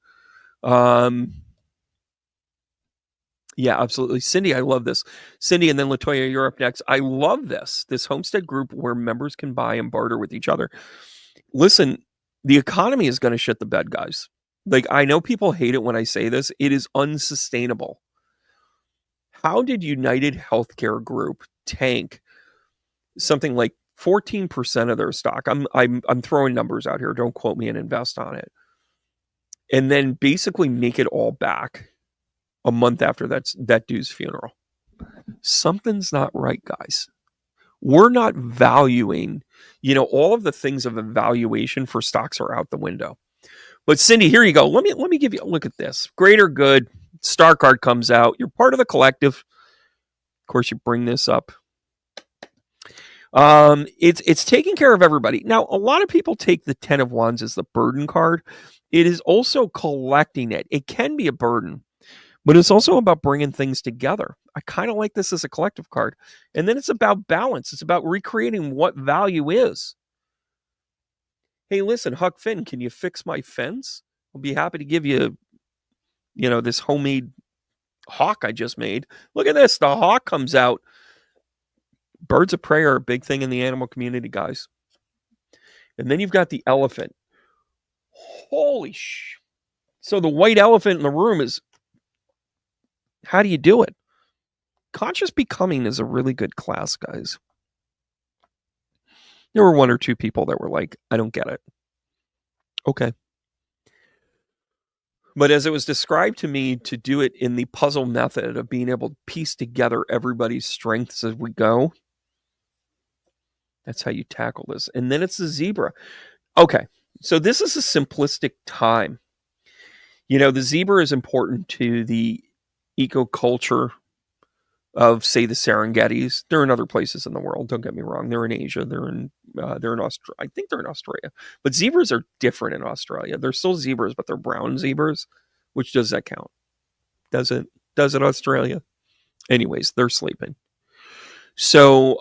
Yeah, absolutely. Cindy, I love this. Cindy, and then Latoya, you're up next. I love this homestead group where members can buy and barter with each other. Listen, the economy is going to shit the bed, guys. Like, I know people hate it when I say this. It is unsustainable. How did United Healthcare Group tank something like 14% of their stock? I'm throwing numbers out here. Don't quote me and invest on it. And then basically make it all back a month after that dude's funeral. Something's not right, guys. We're not valuing, all of the things of evaluation for stocks are out the window. But Cindy, here you go. Let me give you a look at this. Greater good. Star card comes out. You're part of the collective. Of course, you bring this up. It's taking care of everybody. Now, a lot of people take the 10 of Wands as the burden card. It is also collecting it. It can be a burden, but it's also about bringing things together. I kind of like this as a collective card. And then it's about balance. It's about recreating what value is. Hey, listen, Huck Finn, can you fix my fence? I'll be happy to give you, this homemade hawk I just made. Look at this. The hawk comes out. Birds of prey are a big thing in the animal community, guys. And then you've got the elephant. Holy sh! So the white elephant in the room is, how do you do it? Conscious becoming is a really good class, guys. There were one or two people that were like, I don't get it. Okay. But as it was described to me, to do it in the puzzle method of being able to piece together everybody's strengths as we go, that's how you tackle this. And then it's the zebra. Okay. So this is a simplistic time. The zebra is important to the ecoculture of, say, the Serengetis. They're in other places in the world. Don't get me wrong. They're in Asia. They're in Australia. I think they're in Australia. But zebras are different in Australia. They're still zebras, but they're brown zebras. Which does that count? Does it Australia? Anyways, they're sleeping. So,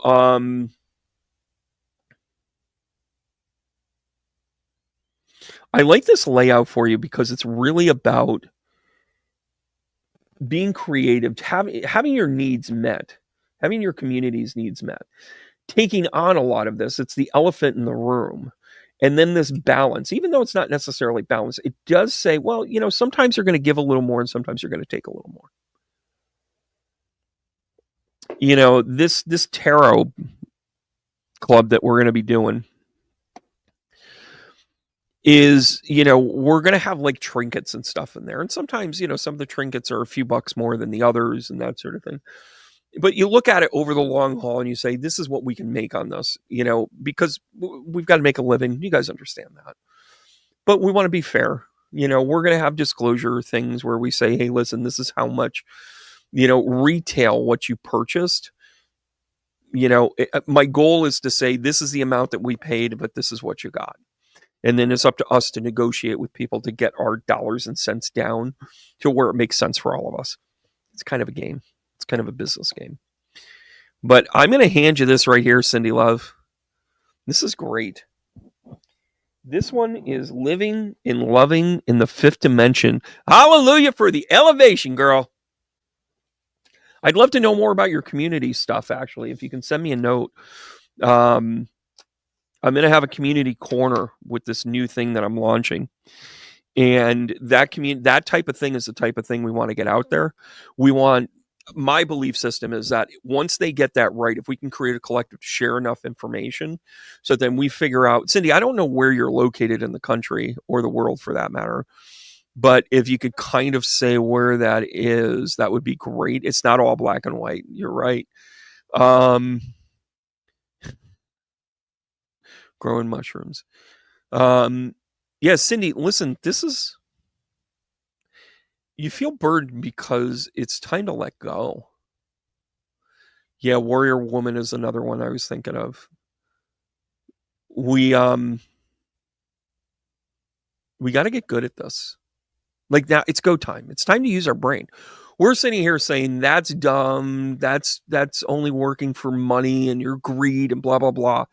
I like this layout for you because it's really about being creative, having your needs met, having your community's needs met, taking on a lot of this. It's the elephant in the room. And then this balance, even though it's not necessarily balanced, it does say, well, sometimes you're going to give a little more and sometimes you're going to take a little more. This tarot club that we're going to be doing is, we're going to have like trinkets and stuff in there. And sometimes, some of the trinkets are a few bucks more than the others and that sort of thing. But you look at it over the long haul and you say, this is what we can make on this, because we've got to make a living. You guys understand that. But we want to be fair. We're going to have disclosure things where we say, hey, listen, this is how much, retail what you purchased. My goal is to say, this is the amount that we paid, but this is what you got. And then it's up to us to negotiate with people to get our dollars and cents down to where it makes sense for all of us. It's kind of a game. It's kind of a business game. But I'm going to hand you this right here, Cindy Love. This is great. This one is living and loving in the fifth dimension. Hallelujah for the elevation, girl. I'd love to know more about your community stuff, actually. If you can send me a note. I'm going to have a community corner with this new thing that I'm launching. And that type of thing is the type of thing we want to get out there. My belief system is that once they get that right, if we can create a collective to share enough information, so then we figure out, Cindy, I don't know where you're located in the country or the world for that matter, but if you could kind of say where that is, that would be great. It's not all black and white. You're right. Growing mushrooms. Yeah, Cindy, listen, you feel burdened because it's time to let go. Yeah, warrior woman is another one I was thinking of. We got to get good at this. Like now, it's go time. It's time to use our brain. We're sitting here saying that's dumb. That's only working for money and your greed and blah blah blah.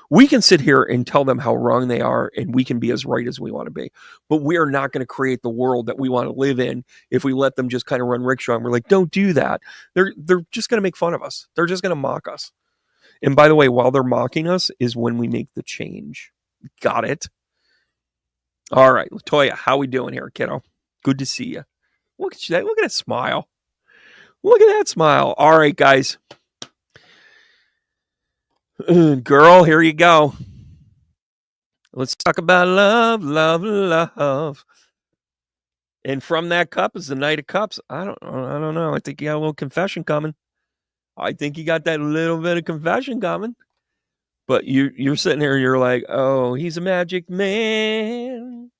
We can sit here and tell them how wrong they are, and we can be as right as we want to be. But we are not going to create the world that we want to live in if we let them just kind of run rickshaw. And we're like, don't do that. They're just going to make fun of us. They're just going to mock us. And by the way, while they're mocking us is when we make the change. Got it? All right, Latoya, how we doing here, kiddo? Good to see you. Look at you. Look at that smile. Look at that smile. All right, guys. Girl, here you go. Let's talk about love, love, love. And from that cup is the Knight of Cups. I don't know. I think you got a little confession coming. I think you got that little bit of confession coming. But you're sitting here and you're like, oh, he's a magic man.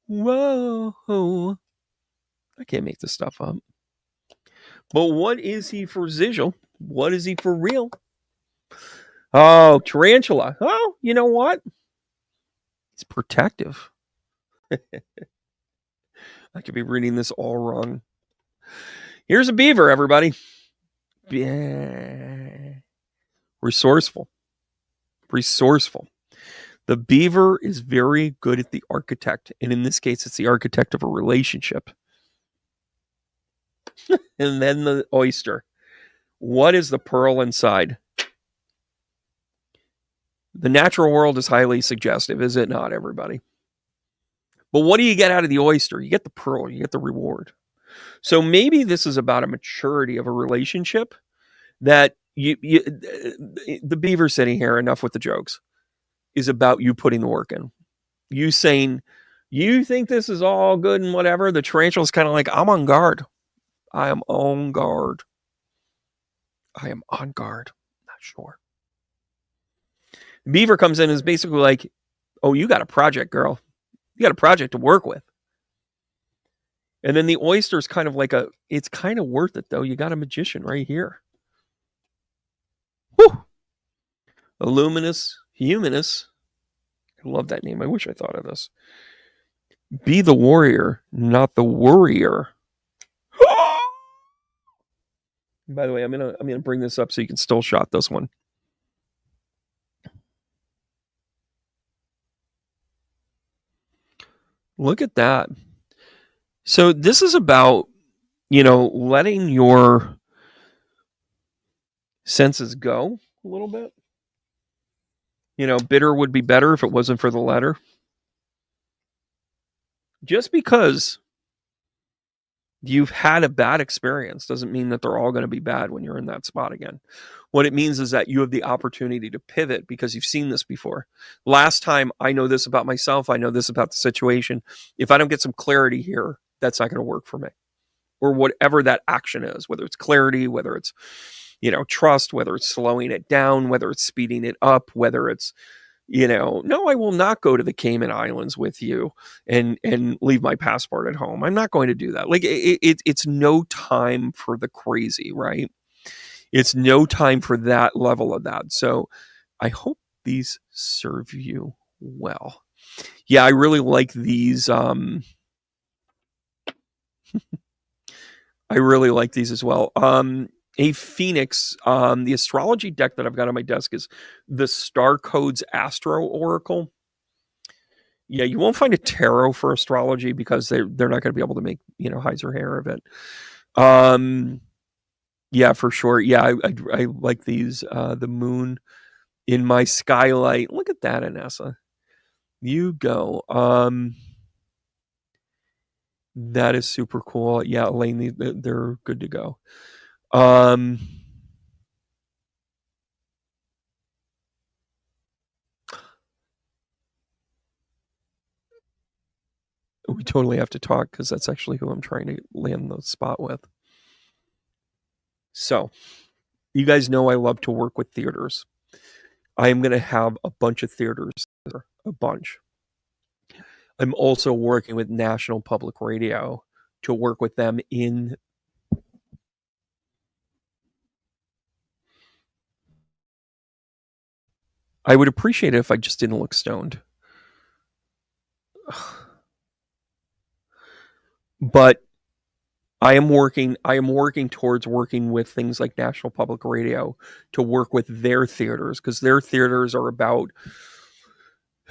Whoa. I can't make this stuff up. But what is he for Zigil? What is he for real? Oh, tarantula. Oh, you know what? It's protective. I could be reading this all wrong. Here's a beaver, everybody. Resourceful. The beaver is very good at the architect. And in this case, it's the architect of a relationship. And then the oyster. What is the pearl inside? The natural world is highly suggestive, is it not, everybody? But what do you get out of the oyster? You get the pearl, you get the reward. So maybe this is about a maturity of a relationship that the beaver sitting here, enough with the jokes, is about you putting the work in. You saying, you think this is all good and whatever. The tarantula is kind of like, I'm on guard. I am on guard. Not sure. Beaver comes in and is basically like, oh, you got a project, girl. You got a project to work with. And then the oyster is kind of like it's kind of worth it, though. You got a magician right here. Whew. Illuminous, Humanus. I love that name. I wish I thought of this. Be the warrior, not the worrier. By the way, I'm gonna bring this up so you can still shot this one. Look at that. So this is about, letting your senses go a little bit. Bitter would be better if it wasn't for the letter. Just because you've had a bad experience doesn't mean that they're all going to be bad when you're in that spot again. What it means is that you have the opportunity to pivot because you've seen this before. Last time, I know this about myself. I know this about the situation. If I don't get some clarity here, that's not going to work for me. Or whatever that action is, whether it's clarity, whether it's, trust, whether it's slowing it down, whether it's speeding it up, whether it's, no, I will not go to the Cayman Islands with you and leave my passport at home. I'm not going to do that. Like it's no time for the crazy, right? It's no time for that level of that. So I hope these serve you well. Yeah, I really like these. I really like these as well. a phoenix. The astrology deck that I've got on my desk is the Star Codes Astro Oracle. Yeah, you won't find a tarot for astrology because they're not going to be able to make hides or hair of it. Yeah, for sure. Yeah, I like these. The moon in my skylight. Look at that, Anessa. You go. That is super cool. Yeah, Elaine, they're good to go. We totally have to talk because that's actually who I'm trying to land the spot with. So, you guys know I love to work with theaters. I am going to have a bunch of theaters, a bunch. I'm also working with National Public Radio to work with them in. I would appreciate it if I just didn't look stoned. But I am working towards working with things like National Public Radio to work with their theaters, because their theaters are about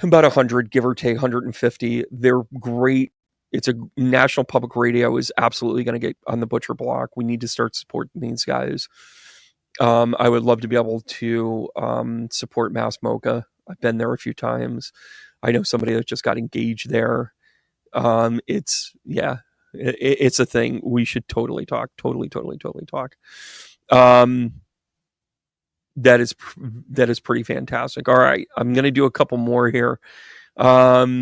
100, give or take 150. They're great. It's a National Public Radio is absolutely going to get on the butcher block. We need to start supporting these guys. I would love to be able to support Mass Mocha. I've been there a few times. I know somebody that just got engaged there. It's a thing. We should totally talk. Totally talk. That is pretty fantastic. All right, I'm gonna do a couple more here. High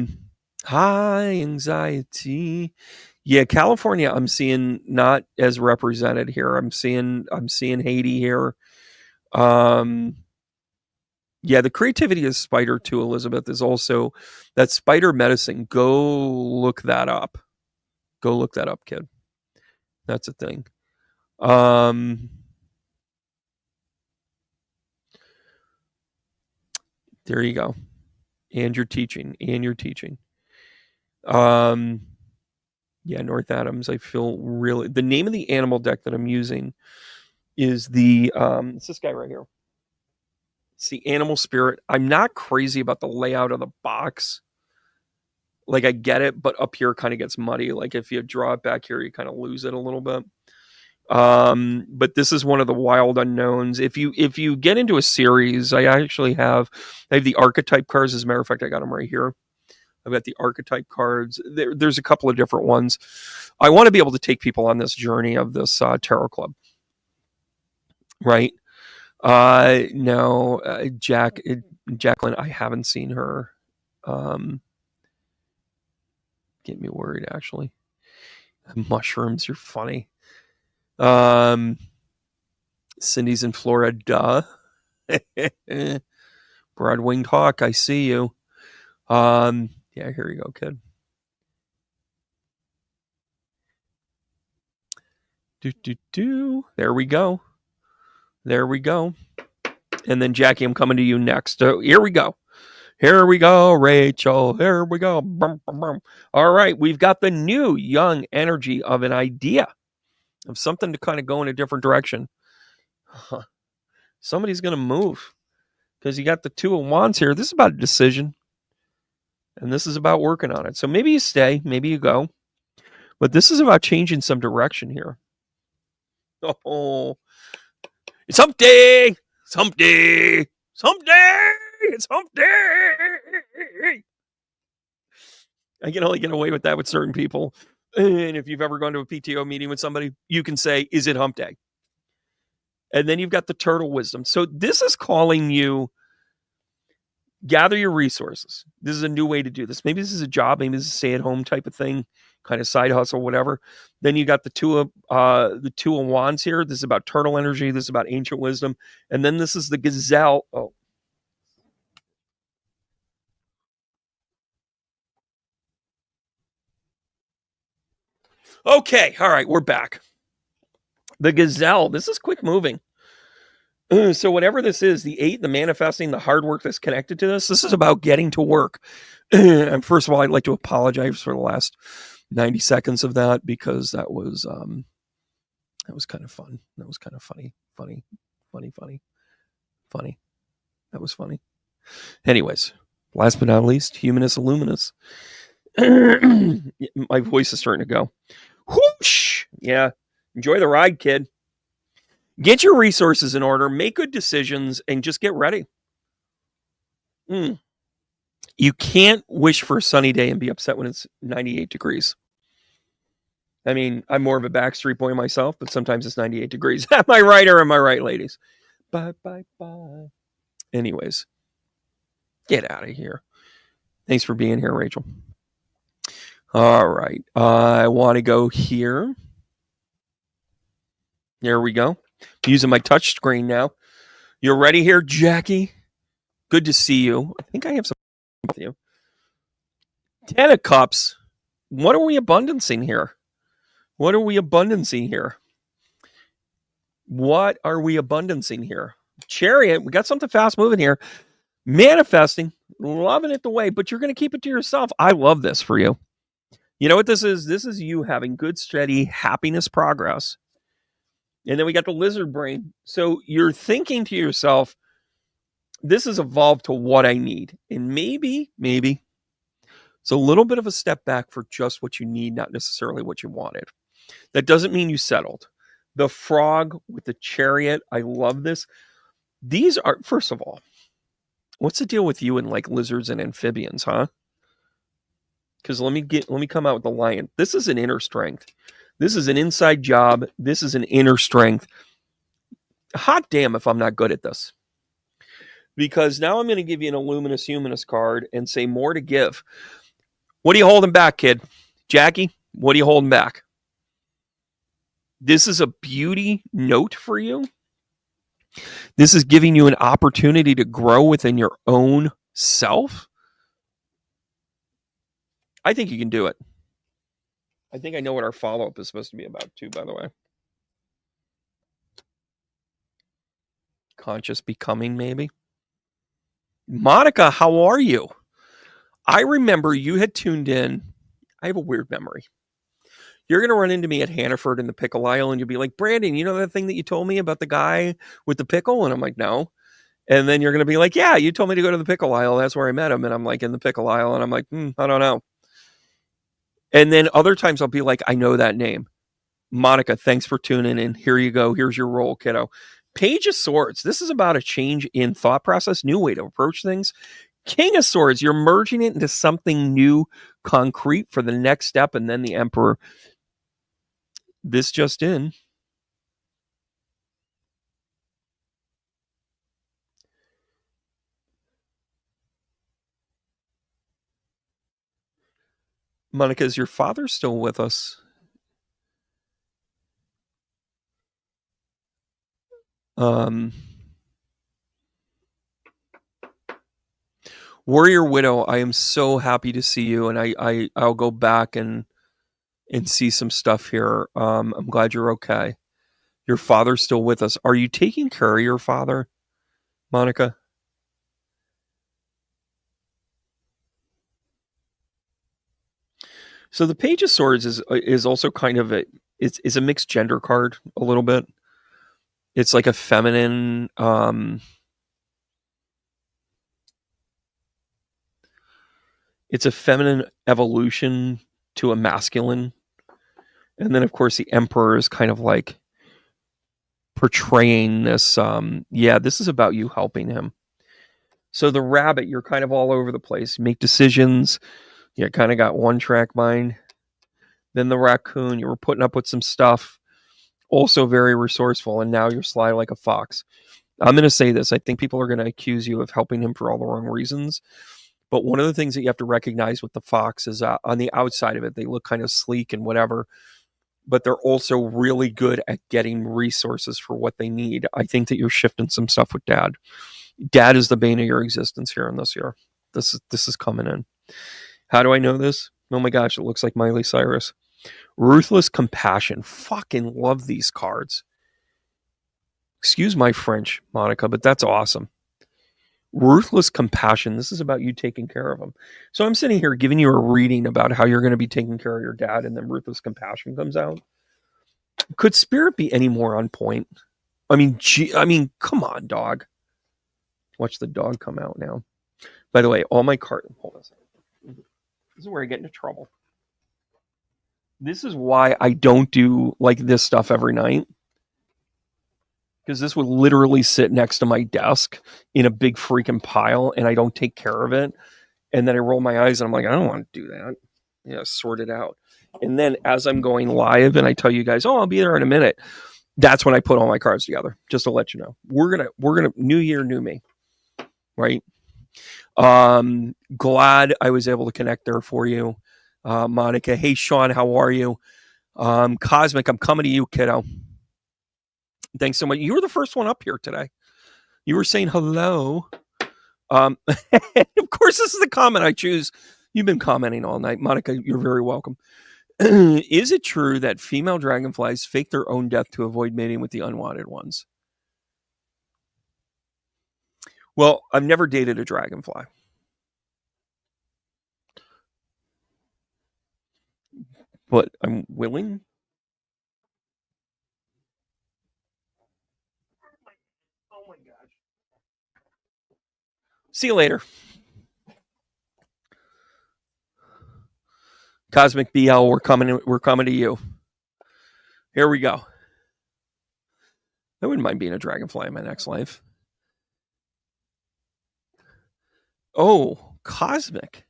anxiety. Yeah, California, I'm seeing not as represented here. I'm seeing Haiti here. Yeah, the creativity of spider too, Elizabeth, is also that spider medicine. Go look that up. Go look that up, kid. That's a thing. There you go. And you're teaching. Yeah, North Adams. I feel really. The name of the animal deck that I'm using is it's this guy right here. It's the Animal Spirit. I'm not crazy about the layout of the box. Like, I get it, but up here kind of gets muddy. Like, if you draw it back here, you kind of lose it a little bit. But this is one of the wild unknowns. If you get into a series, I have the archetype cards. As a matter of fact, I got them right here. I've got the archetype cards. There's a couple of different ones. I want to be able to take people on this journey of this tarot club. Right? No, Jacqueline, I haven't seen her. Get me worried, actually. Mushrooms, you're funny. Cindy's in Florida. Broad-winged hawk, I see you. Yeah, here you go, kid. There we go. And then Jackie, I'm coming to you next. So here we go, Rachel. Here we go. All right, we've got the new young energy of an idea, of something to kind of go in a different direction. Somebody's going to move, because you got the Two of Wands here. This is about a decision, and this is about working on it. So maybe you stay, maybe you go, but this is about changing some direction here. Oh, it's hump day. It's hump day. I can only get away with that with certain people. And if you've ever gone to a PTO meeting with somebody, you can say, is it hump day? And then you've got the turtle wisdom. So this is calling you, gather your resources. This is a new way to do this. Maybe this is a job. Maybe this is a stay-at-home type of thing, kind of side hustle, whatever. Then you got the two of Wands here. This is about turtle energy. This is about ancient wisdom. And then this is the gazelle. Oh. Okay. All right. We're back. The gazelle. This is quick moving. So whatever this is, the 8, the manifesting, the hard work that's connected to this is about getting to work. And first of all, I'd like to apologize for the last 90 seconds of that, because that was That was kind of fun. That was kind of funny. Funny. That was funny. Anyways, last but not least, Humanus Illuminus. My voice is starting to go. Whoosh! Yeah. Enjoy the ride, kid. Get your resources in order, make good decisions, and just get ready. You can't wish for a sunny day and be upset when it's 98 degrees. I mean, I'm more of a Backstreet Boy myself, but sometimes it's 98 degrees. Am I right or am I right, ladies? Bye. Anyways, get out of here. Thanks for being here, Rachel. All right. I want to go here. There we go. I'm using my touch screen now. You're ready here, Jackie? Good to see you. I think I have some with you. 10 of Cups. What are we abundancing here? What are we abundancing here? Chariot, we got something fast moving here. Manifesting, loving it the way, but you're going to keep it to yourself. I love this for you. You know what this is? This is you having good, steady happiness progress. And then we got the lizard brain. So you're thinking to yourself, this has evolved to what I need. And maybe it's a little bit of a step back for just what you need, not necessarily what you wanted. That doesn't mean you settled. The frog with the chariot, I love this. These are, first of all, what's the deal with you and like lizards and amphibians, huh? Because let me come out with the lion. This is an inner strength. This is an inside job. This is an inner strength. Hot damn if I'm not good at this. Because now I'm going to give you an Illuminous Humanist card and say more to give. What are you holding back, kid? Jackie, what are you holding back? This is a beauty note for you. This is giving you an opportunity to grow within your own self. I think you can do it. I think I know what our follow-up is supposed to be about too, by the way. Conscious becoming, maybe. Monica, how are you? I remember you had tuned in. I have a weird memory. You're going to run into me at Hannaford in the pickle aisle and you'll be like, Brandon, you know that thing that you told me about the guy with the pickle? And I'm like, no. And then you're going to be like, yeah, you told me to go to the pickle aisle. That's where I met him. And I'm like, in the pickle aisle. And I'm like, I don't know. And then other times I'll be like, I know that name. Monica, thanks for tuning in. Here you go. Here's your role, kiddo. Page of Swords. This is about a change in thought process, new way to approach things. King of Swords. You're merging it into something new, concrete for the next step. And then the Emperor. This just in. Monica, is your father still with us? Warrior Widow, I am so happy to see you, and I'll go back and see some stuff here. I'm glad you're okay. Your father's still with us. Are you taking care of your father, Monica? So the Page of Swords is also kind of it's a mixed gender card a little bit. It's like a feminine. It's a feminine evolution to a masculine. And then, of course, the Emperor is kind of like portraying this. This is about you helping him. So the rabbit, you're kind of all over the place. You make decisions. You kind of got one track mind. Then the raccoon, you were putting up with some stuff. Also very resourceful. And now you're sly like a fox. I'm going to say this. I think people are going to accuse you of helping him for all the wrong reasons. But one of the things that you have to recognize with the fox is on the outside of it, they look kind of sleek and whatever. But they're also really good at getting resources for what they need. I think that you're shifting some stuff with Dad. Dad is the bane of your existence here in this year. This is coming in. How do I know this? Oh my gosh, it looks like Miley Cyrus. Ruthless Compassion. Fucking love these cards. Excuse my French, Monica, but that's awesome. Ruthless Compassion. This is about you taking care of them. So I'm sitting here giving you a reading about how you're going to be taking care of your dad, and then Ruthless Compassion comes out. Could Spirit be any more on point? I mean, come on, dog. Watch the dog come out now. By the way, all my cards. Hold on a second. This is where I get into trouble. This is why I don't do like this stuff every night. Because this would literally sit next to my desk in a big freaking pile, and I don't take care of it. And then I roll my eyes, and I'm like, I don't want to do that. Yeah, sort it out. And then as I'm going live, and I tell you guys, oh, I'll be there in a minute. That's when I put all my cards together, just to let you know. We're gonna new year, new me, right? Glad I was able to connect there for you, Monica. Hey, Sean, how are you? Cosmic, I'm coming to you, kiddo. Thanks so much. You were the first one up here today. You were saying hello. Of course, this is the comment I choose. You've been commenting all night, Monica. You're very welcome. Is it true that female dragonflies fake their own death to avoid mating with the unwanted ones? Well, I've never dated a dragonfly. But I'm willing. Oh my gosh. See you later. Cosmic BL, we're coming to you. Here we go. I wouldn't mind being a dragonfly in my next life. Oh, Cosmic.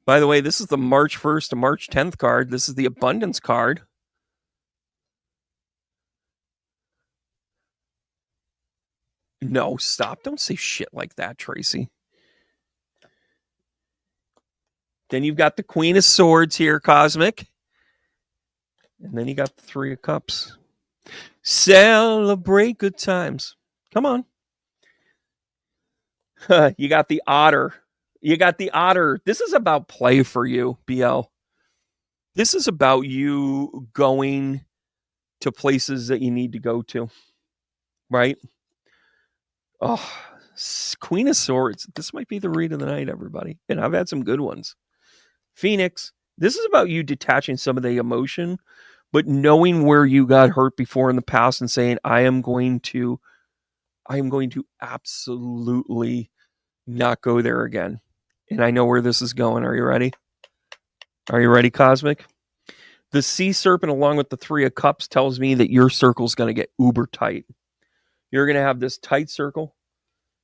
By the way, this is the March 1st to March 10th card. This is the Abundance card. No, stop. Don't say shit like that, Tracy. Then you've got the Queen of Swords here, Cosmic. And then you got the Three of Cups. Celebrate good times. Come on. You got the Otter. You got the Otter. This is about play for you, BL. This is about you going to places that you need to go to. Right? Oh, Queen of Swords. This might be the read of the night, everybody. And I've had some good ones. Phoenix. This is about you detaching some of the emotion, but knowing where you got hurt before in the past and saying, I am going to absolutely not go there again. And I know where this is going. Are you ready? Are you ready, Cosmic? The Sea Serpent, along with the Three of Cups, tells me that your circle's going to get uber tight. You're going to have this tight circle.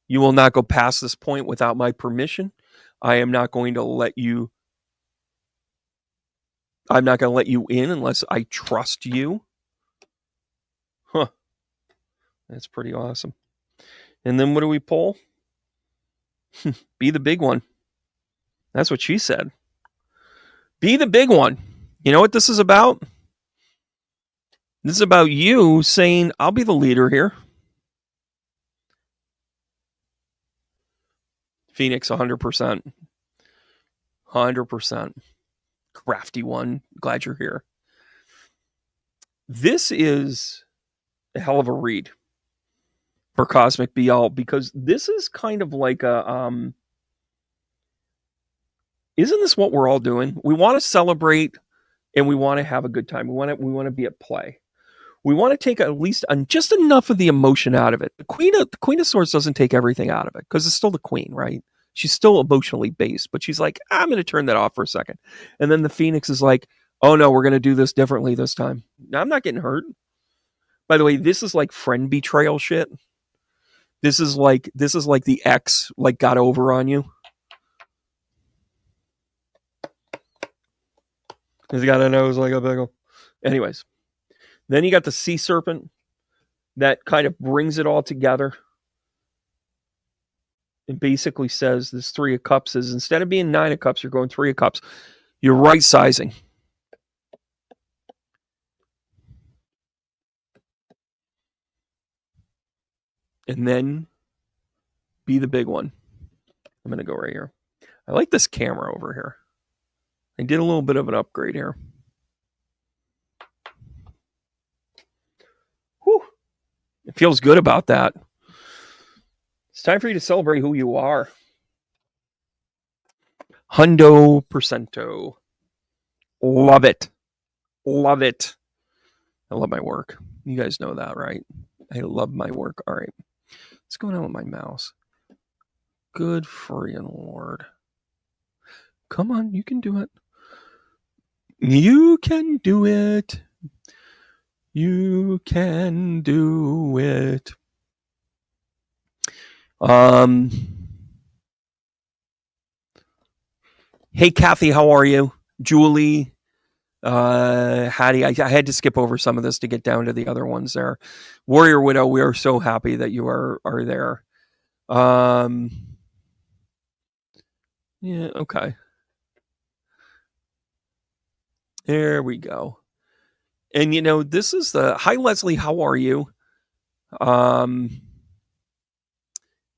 You will not go past this point without my permission. I am not going to let you. I'm not going to let you in unless I trust you. Huh. That's pretty awesome. And then what do we pull? Be the big one. That's what she said. Be the big one. You know what this is about? This is about you saying, I'll be the leader here. Phoenix, 100%. 100%. Crafty one. Glad you're here. This is a hell of a read for Cosmic BL, because this is kind of like a isn't this what we're all doing? We want to celebrate and we want to have a good time. We want to be at play. We want to take at least just enough of the emotion out of it. The Queen of Swords doesn't take everything out of it because it's still the queen, right? She's still emotionally based, but she's like, I'm going to turn that off for a second. And then the Phoenix is like, oh no, we're going to do this differently this time. Now, I'm not getting hurt. By the way, this is like friend betrayal shit. This is like the ex like got over on you. He's got a nose like a bagel. Anyways, then you got the Sea Serpent that kind of brings it all together. It basically says this Three of Cups is, instead of being Nine of Cups, you're going Three of Cups. You're right sizing. And then be the big one. I'm going to go right here. I like this camera over here. I did a little bit of an upgrade here. Whew. It feels good about that. It's time for you to celebrate who you are. Hundo percento. Love it. Love it. I love my work. You guys know that, right? I love my work. All right. What's going on with my mouse? Good freaking Lord. Come on, you can do it. You can do it. You can do it. Hey, Kathy, how are you? Julie, Hattie, I had to skip over some of this to get down to the other ones there. Warrior Widow, we are so happy that you are there. Yeah, okay. There we go. And this is hi Leslie, how are you?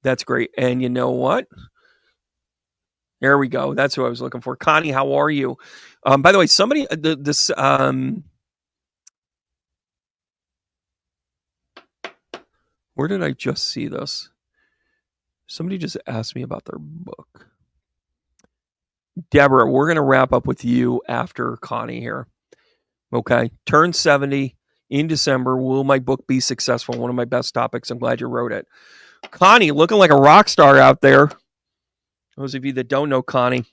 That's great. And you know what? There we go. That's who I was looking for. Connie, how are you? By the way, somebody this where did I just see this? Somebody just asked me about their book. Deborah, we're going to wrap up with you after Connie here. Okay. Turn 70 in December. Will my book be successful? One of my best topics. I'm glad you wrote it. Connie, looking like a rock star out there. Those of you that don't know Connie,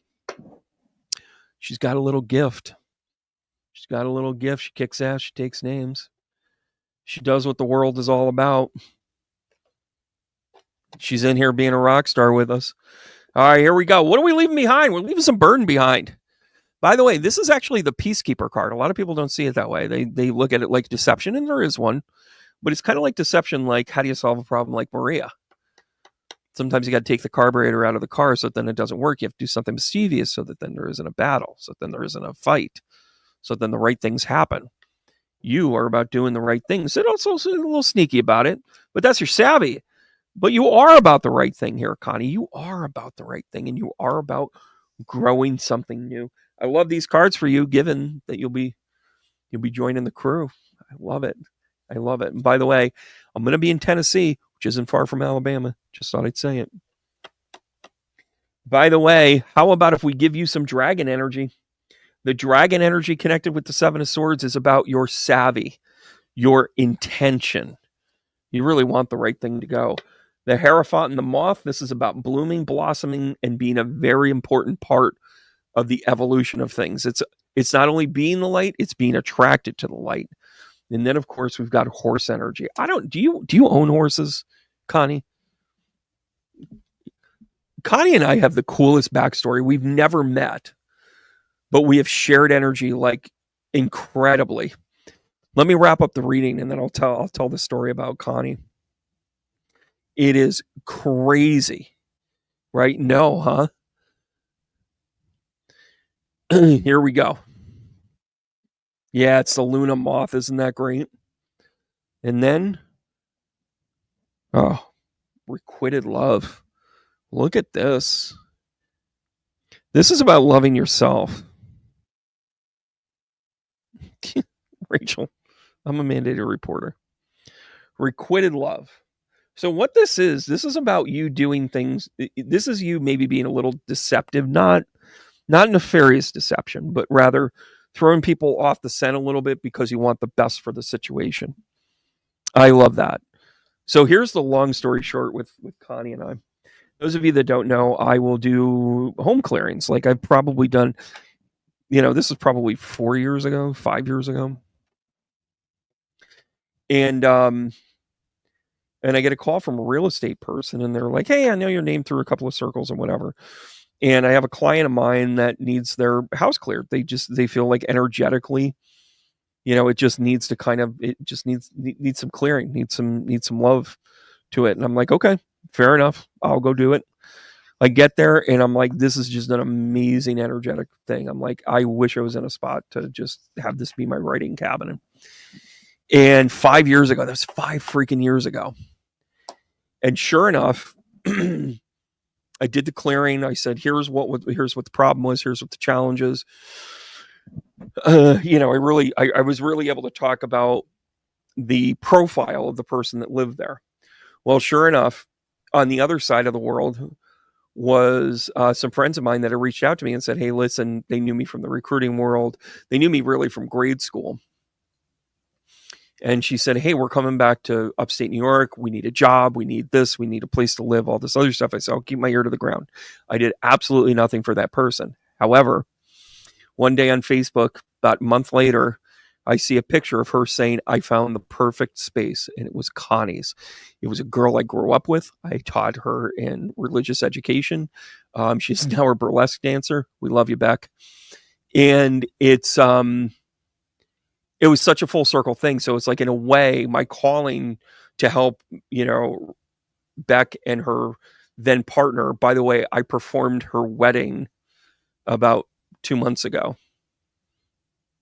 she's got a little gift. She's got a little gift. She kicks ass. She takes names. She does what the world is all about. She's in here being a rock star with us. All right, here we go. What are we leaving behind? We're leaving some burden behind. By the way, this is actually the Peacekeeper card. A lot of people don't see it that way. They look at it like deception, and there is one. But it's kind of like deception, like how do you solve a problem like Maria? Sometimes you got to take the carburetor out of the car so that then it doesn't work. You have to do something mischievous so that then there isn't a battle, so that then there isn't a fight, so then the right things happen. You are about doing the right things. And also a little sneaky about it, but that's your savvy. But you are about the right thing here, Connie. You are about the right thing, and you are about growing something new. I love these cards for you, given that you'll be joining the crew. I love it. I love it. And by the way, I'm going to be in Tennessee, which isn't far from Alabama. Just thought I'd say it. By the way, how about if we give you some dragon energy? The dragon energy connected with the Seven of Swords is about your savvy, your intention. You really want the right thing to go. The Hierophant and the Moth, this is about blooming, blossoming, and being a very important part of the evolution of things. It's not only being the light, it's being attracted to the light. And then, of course, we've got horse energy. Do you own horses, Connie? Connie and I have the coolest backstory. We've never met, but we have shared energy like incredibly. Let me wrap up the reading, and then I'll tell the story about Connie. It is crazy, right? No, huh? Here we go. Yeah, it's the Luna Moth. Isn't that great? And then, requited love. Look at this. This is about loving yourself. Rachel, I'm a mandated reporter. Requited love. So what this is about you doing things. This is you maybe being a little deceptive, not nefarious deception, but rather throwing people off the scent a little bit because you want the best for the situation. I love that. So here's the long story short with Connie and I. Those of you that don't know, I will do home clearings. Like I've probably done, this is probably 4 years ago, 5 years ago. And I get a call from a real estate person, and they're like, "Hey, I know your name through a couple of circles and whatever." And I have a client of mine that needs their house cleared. They feel like energetically, it just needs to needs some clearing, needs some love to it. And I'm like, okay, fair enough. I'll go do it. I get there and I'm like, this is just an amazing energetic thing. I'm like, I wish I was in a spot to just have this be my writing cabinet. And 5 years ago, that was 5 freaking years ago. And sure enough, I did the clearing. I said, here's what the problem was. Here's what the challenge is. I was really able to talk about the profile of the person that lived there. Well, sure enough, on the other side of the world was some friends of mine that had reached out to me and said, hey, listen, they knew me from the recruiting world. They knew me really from grade school. And she said, hey, we're coming back to upstate New York. We need a job. We need this. We need a place to live, all this other stuff. I said, I'll keep my ear to the ground. I did absolutely nothing for that person. However, one day on Facebook, about a month later, I see a picture of her saying, I found the perfect space. And it was Connie's. It was a girl I grew up with. I taught her in religious education. She's now a burlesque dancer. We love you, Beck. And it was such a full circle thing. So it's like, in a way, my calling to help, Beck and her then partner. By the way, I performed her wedding about 2 months ago.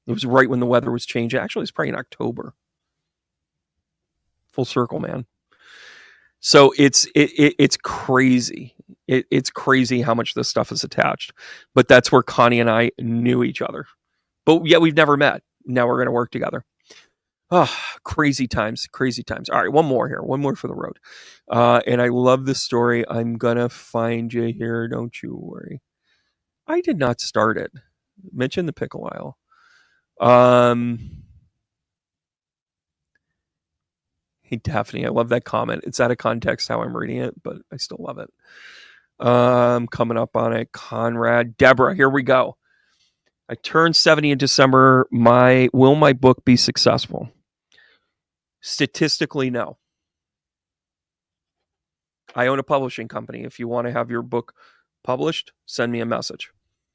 It was right when the weather was changing. Actually, it's probably in October. Full circle, man. So it's crazy. It's crazy how much this stuff is attached. But that's where Connie and I knew each other. But yeah, we've never met. Now we're going to work together. Oh, crazy times. All right, one more for the road. And I love this story. I'm going to find you here. Don't you worry. I did not start it. Mention the pickle aisle. Hey, Daphne, I love that comment. It's out of context how I'm reading it, but I still love it. Coming up on it. Conrad. Deborah, here we go. I turned 70 in December. Will my book be successful? Statistically, no. I own a publishing company. If you want to have your book published, send me a message.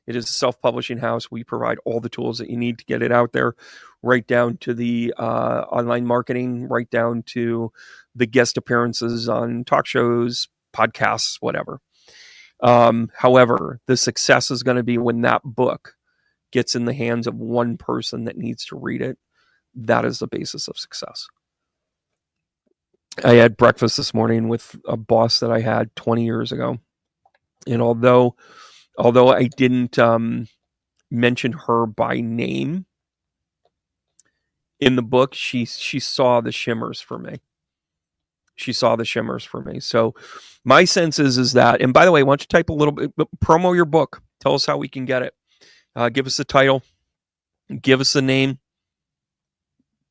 It is a self-publishing house. We provide all the tools that you need to get it out there, right down to the online marketing, right down to the guest appearances on talk shows, podcasts, whatever. However, the success is going to be when that book gets in the hands of one person that needs to read it. That is the basis of success. I had breakfast this morning with a boss that I had 20 years ago. And although I didn't mention her by name in the book, she saw the shimmers for me. So my sense is that, and by the way, why don't you type a little bit, promo your book. Tell us how we can get it. Give us the title. Give us the name.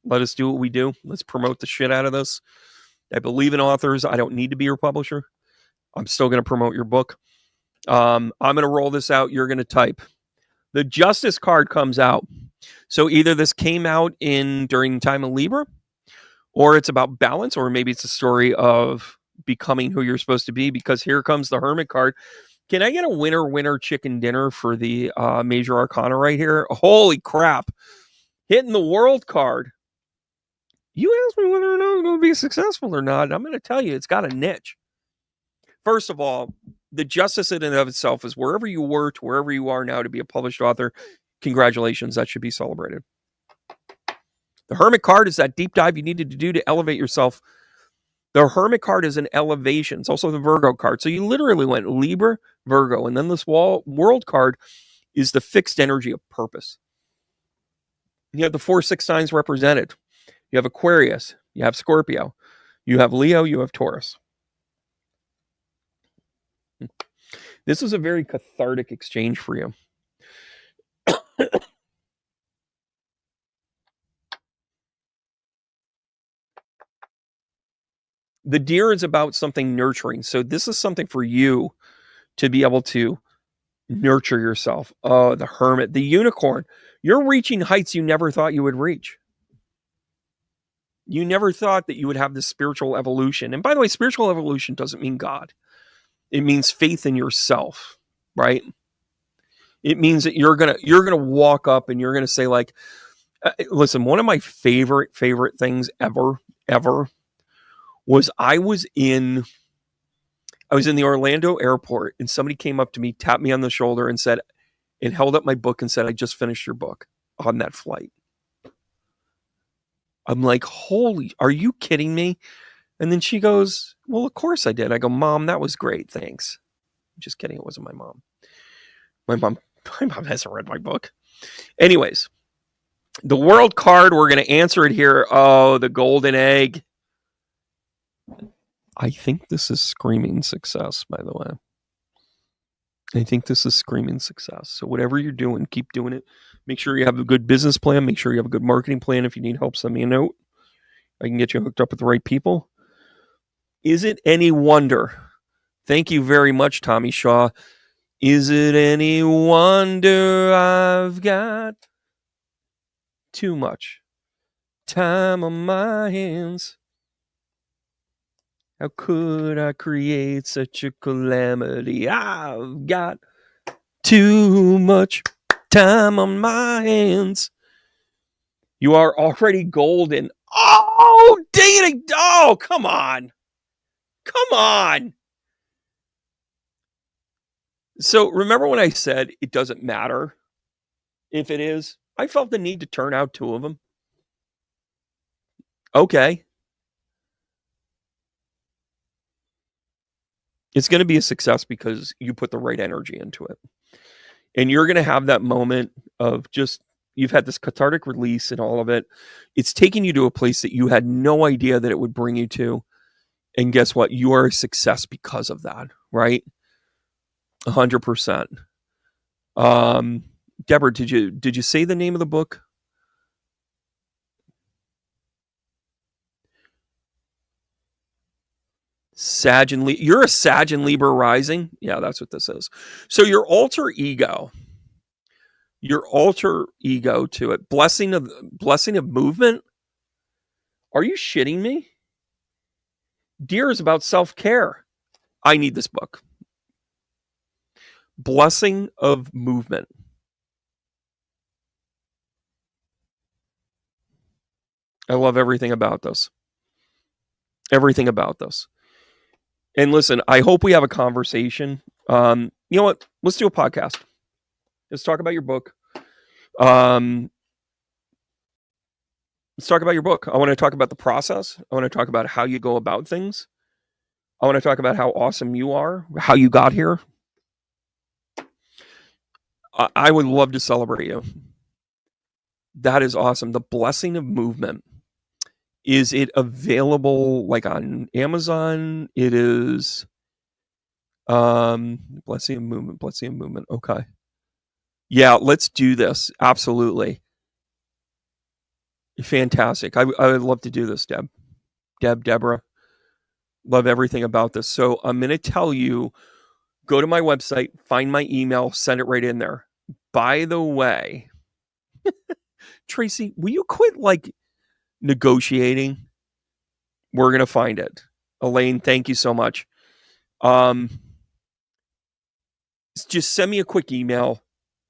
Let us do what we do. Let's promote the shit out of this. I believe in authors. I don't need to be your publisher. I'm still going to promote your book. I'm going to roll this out. You're going to type. The Justice card comes out. So either this came out during the time of Libra, or it's about balance, or maybe it's a story of becoming who you're supposed to be, because here comes the Hermit card. Can I get a winner chicken dinner for the Major Arcana right here? Holy crap. Hitting the World card. You asked me whether or not it's going to be successful or not. I'm going to tell you, it's got a niche. First of all, the Justice in and of itself is wherever you were to wherever you are now to be a published author. Congratulations. That should be celebrated. The Hermit card is that deep dive you needed to do to elevate yourself. The Hermit card is an elevation. It's also the Virgo card. So you literally went Libra, Virgo, and then this World card is the fixed energy of purpose. You have the 4-6 signs represented. You have Aquarius, you have Scorpio, you have Leo, you have Taurus. This is a very cathartic exchange for you. The Deer is about something nurturing. So this is something for you to be able to nurture yourself. Oh, the Hermit, the Unicorn. You're reaching heights you never thought you would reach. You never thought that you would have this spiritual evolution. And by the way, spiritual evolution doesn't mean God. It means faith in yourself, right? It means that you're gonna walk up and you're gonna say, like, listen. One of my favorite things ever was I was in the Orlando airport, and somebody came up to me, tapped me on the shoulder, and held up my book and said, "I just finished your book on that flight." I'm like, holy, are you kidding me? And then she goes, well, of course I did. I go, Mom, that was great. Thanks. I'm just kidding. It wasn't my mom. My mom hasn't read my book. Anyways, the World card, we're going to answer it here. Oh, the golden egg. I think this is screaming success, by the way. I think this is screaming success. So whatever you're doing, keep doing it. Make sure you have a good business plan. Make sure you have a good marketing plan. If you need help, send me a note. I can get you hooked up with the right people. Is it any wonder? Thank you very much, Tommy Shaw. Is it any wonder I've got too much time on my hands? How could I create such a calamity? I've got too much time on my hands. You are already golden. Oh, dang it. Oh, come on. Come on. So remember when I said it doesn't matter if it is? I felt the need to turn out two of them. Okay. It's going to be a success because you put the right energy into it. And you're going to have that moment of just, you've had this cathartic release and all of it. It's taking you to a place that you had no idea that it would bring you to. And guess what? You are a success because of that, right? 100%. Deborah, did you say the name of the book? Sag and Libra. You're a Sag and Libra rising. Yeah, that's what this is. So your alter ego to it, blessing of movement. Are you shitting me? Deer is about self-care. I need this book. Blessing of movement. I love everything about this. Everything about this. And listen, I hope we have a conversation. You know what? Let's do a podcast. Let's talk about your book. Let's talk about your book. I want to talk about the process. I want to talk about how you go about things. I want to talk about how awesome you are, how you got here. I would love to celebrate you. That is awesome. The blessing of movement. Is it available like on Amazon? It is blessing of movement. Okay. Yeah, let's do this. Absolutely. Fantastic. I would love to do this, Deborah. Love everything about this. So I'm going to tell you, go to my website, find my email, send it right in there. By the way, Tracy, will you quit like negotiating? We're going to find it. Elaine, thank you so much. Just send me a quick email.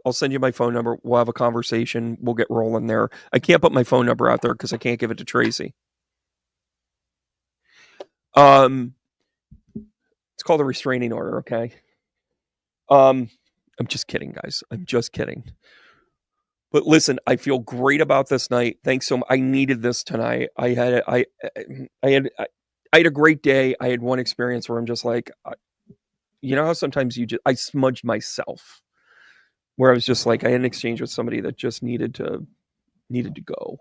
I'll send you my phone number. We'll have a conversation. We'll get rolling there. I can't put my phone number out there because I can't give it to Tracy. It's called a restraining order, okay? I'm just kidding, guys. I'm just kidding. But listen, I feel great about this night. Thanks so much. I needed this tonight. I had a great day. I had one experience where I'm just like, you know how sometimes I smudged myself, where I was just like, I had an exchange with somebody that just needed to go.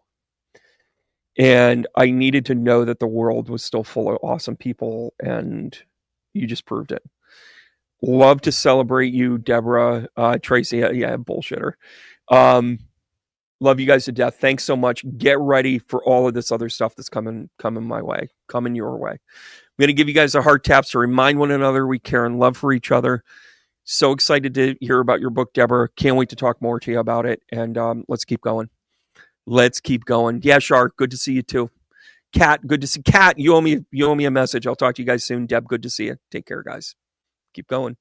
And I needed to know that the world was still full of awesome people, and you just proved it. Love to celebrate you, Deborah. Tracy, yeah, bullshitter. Love you guys to death. Thanks so much. Get ready for all of this other stuff that's coming my way, coming your way. I'm going to give you guys a heart taps to remind one another we care and love for each other. So excited to hear about your book, Deborah. Can't wait to talk more to you about it. And let's keep going. Let's keep going. Yeah, Shark, good to see you too. Kat, good to see. Kat, you owe me a message. I'll talk to you guys soon. Deb, good to see you. Take care, guys. Keep going.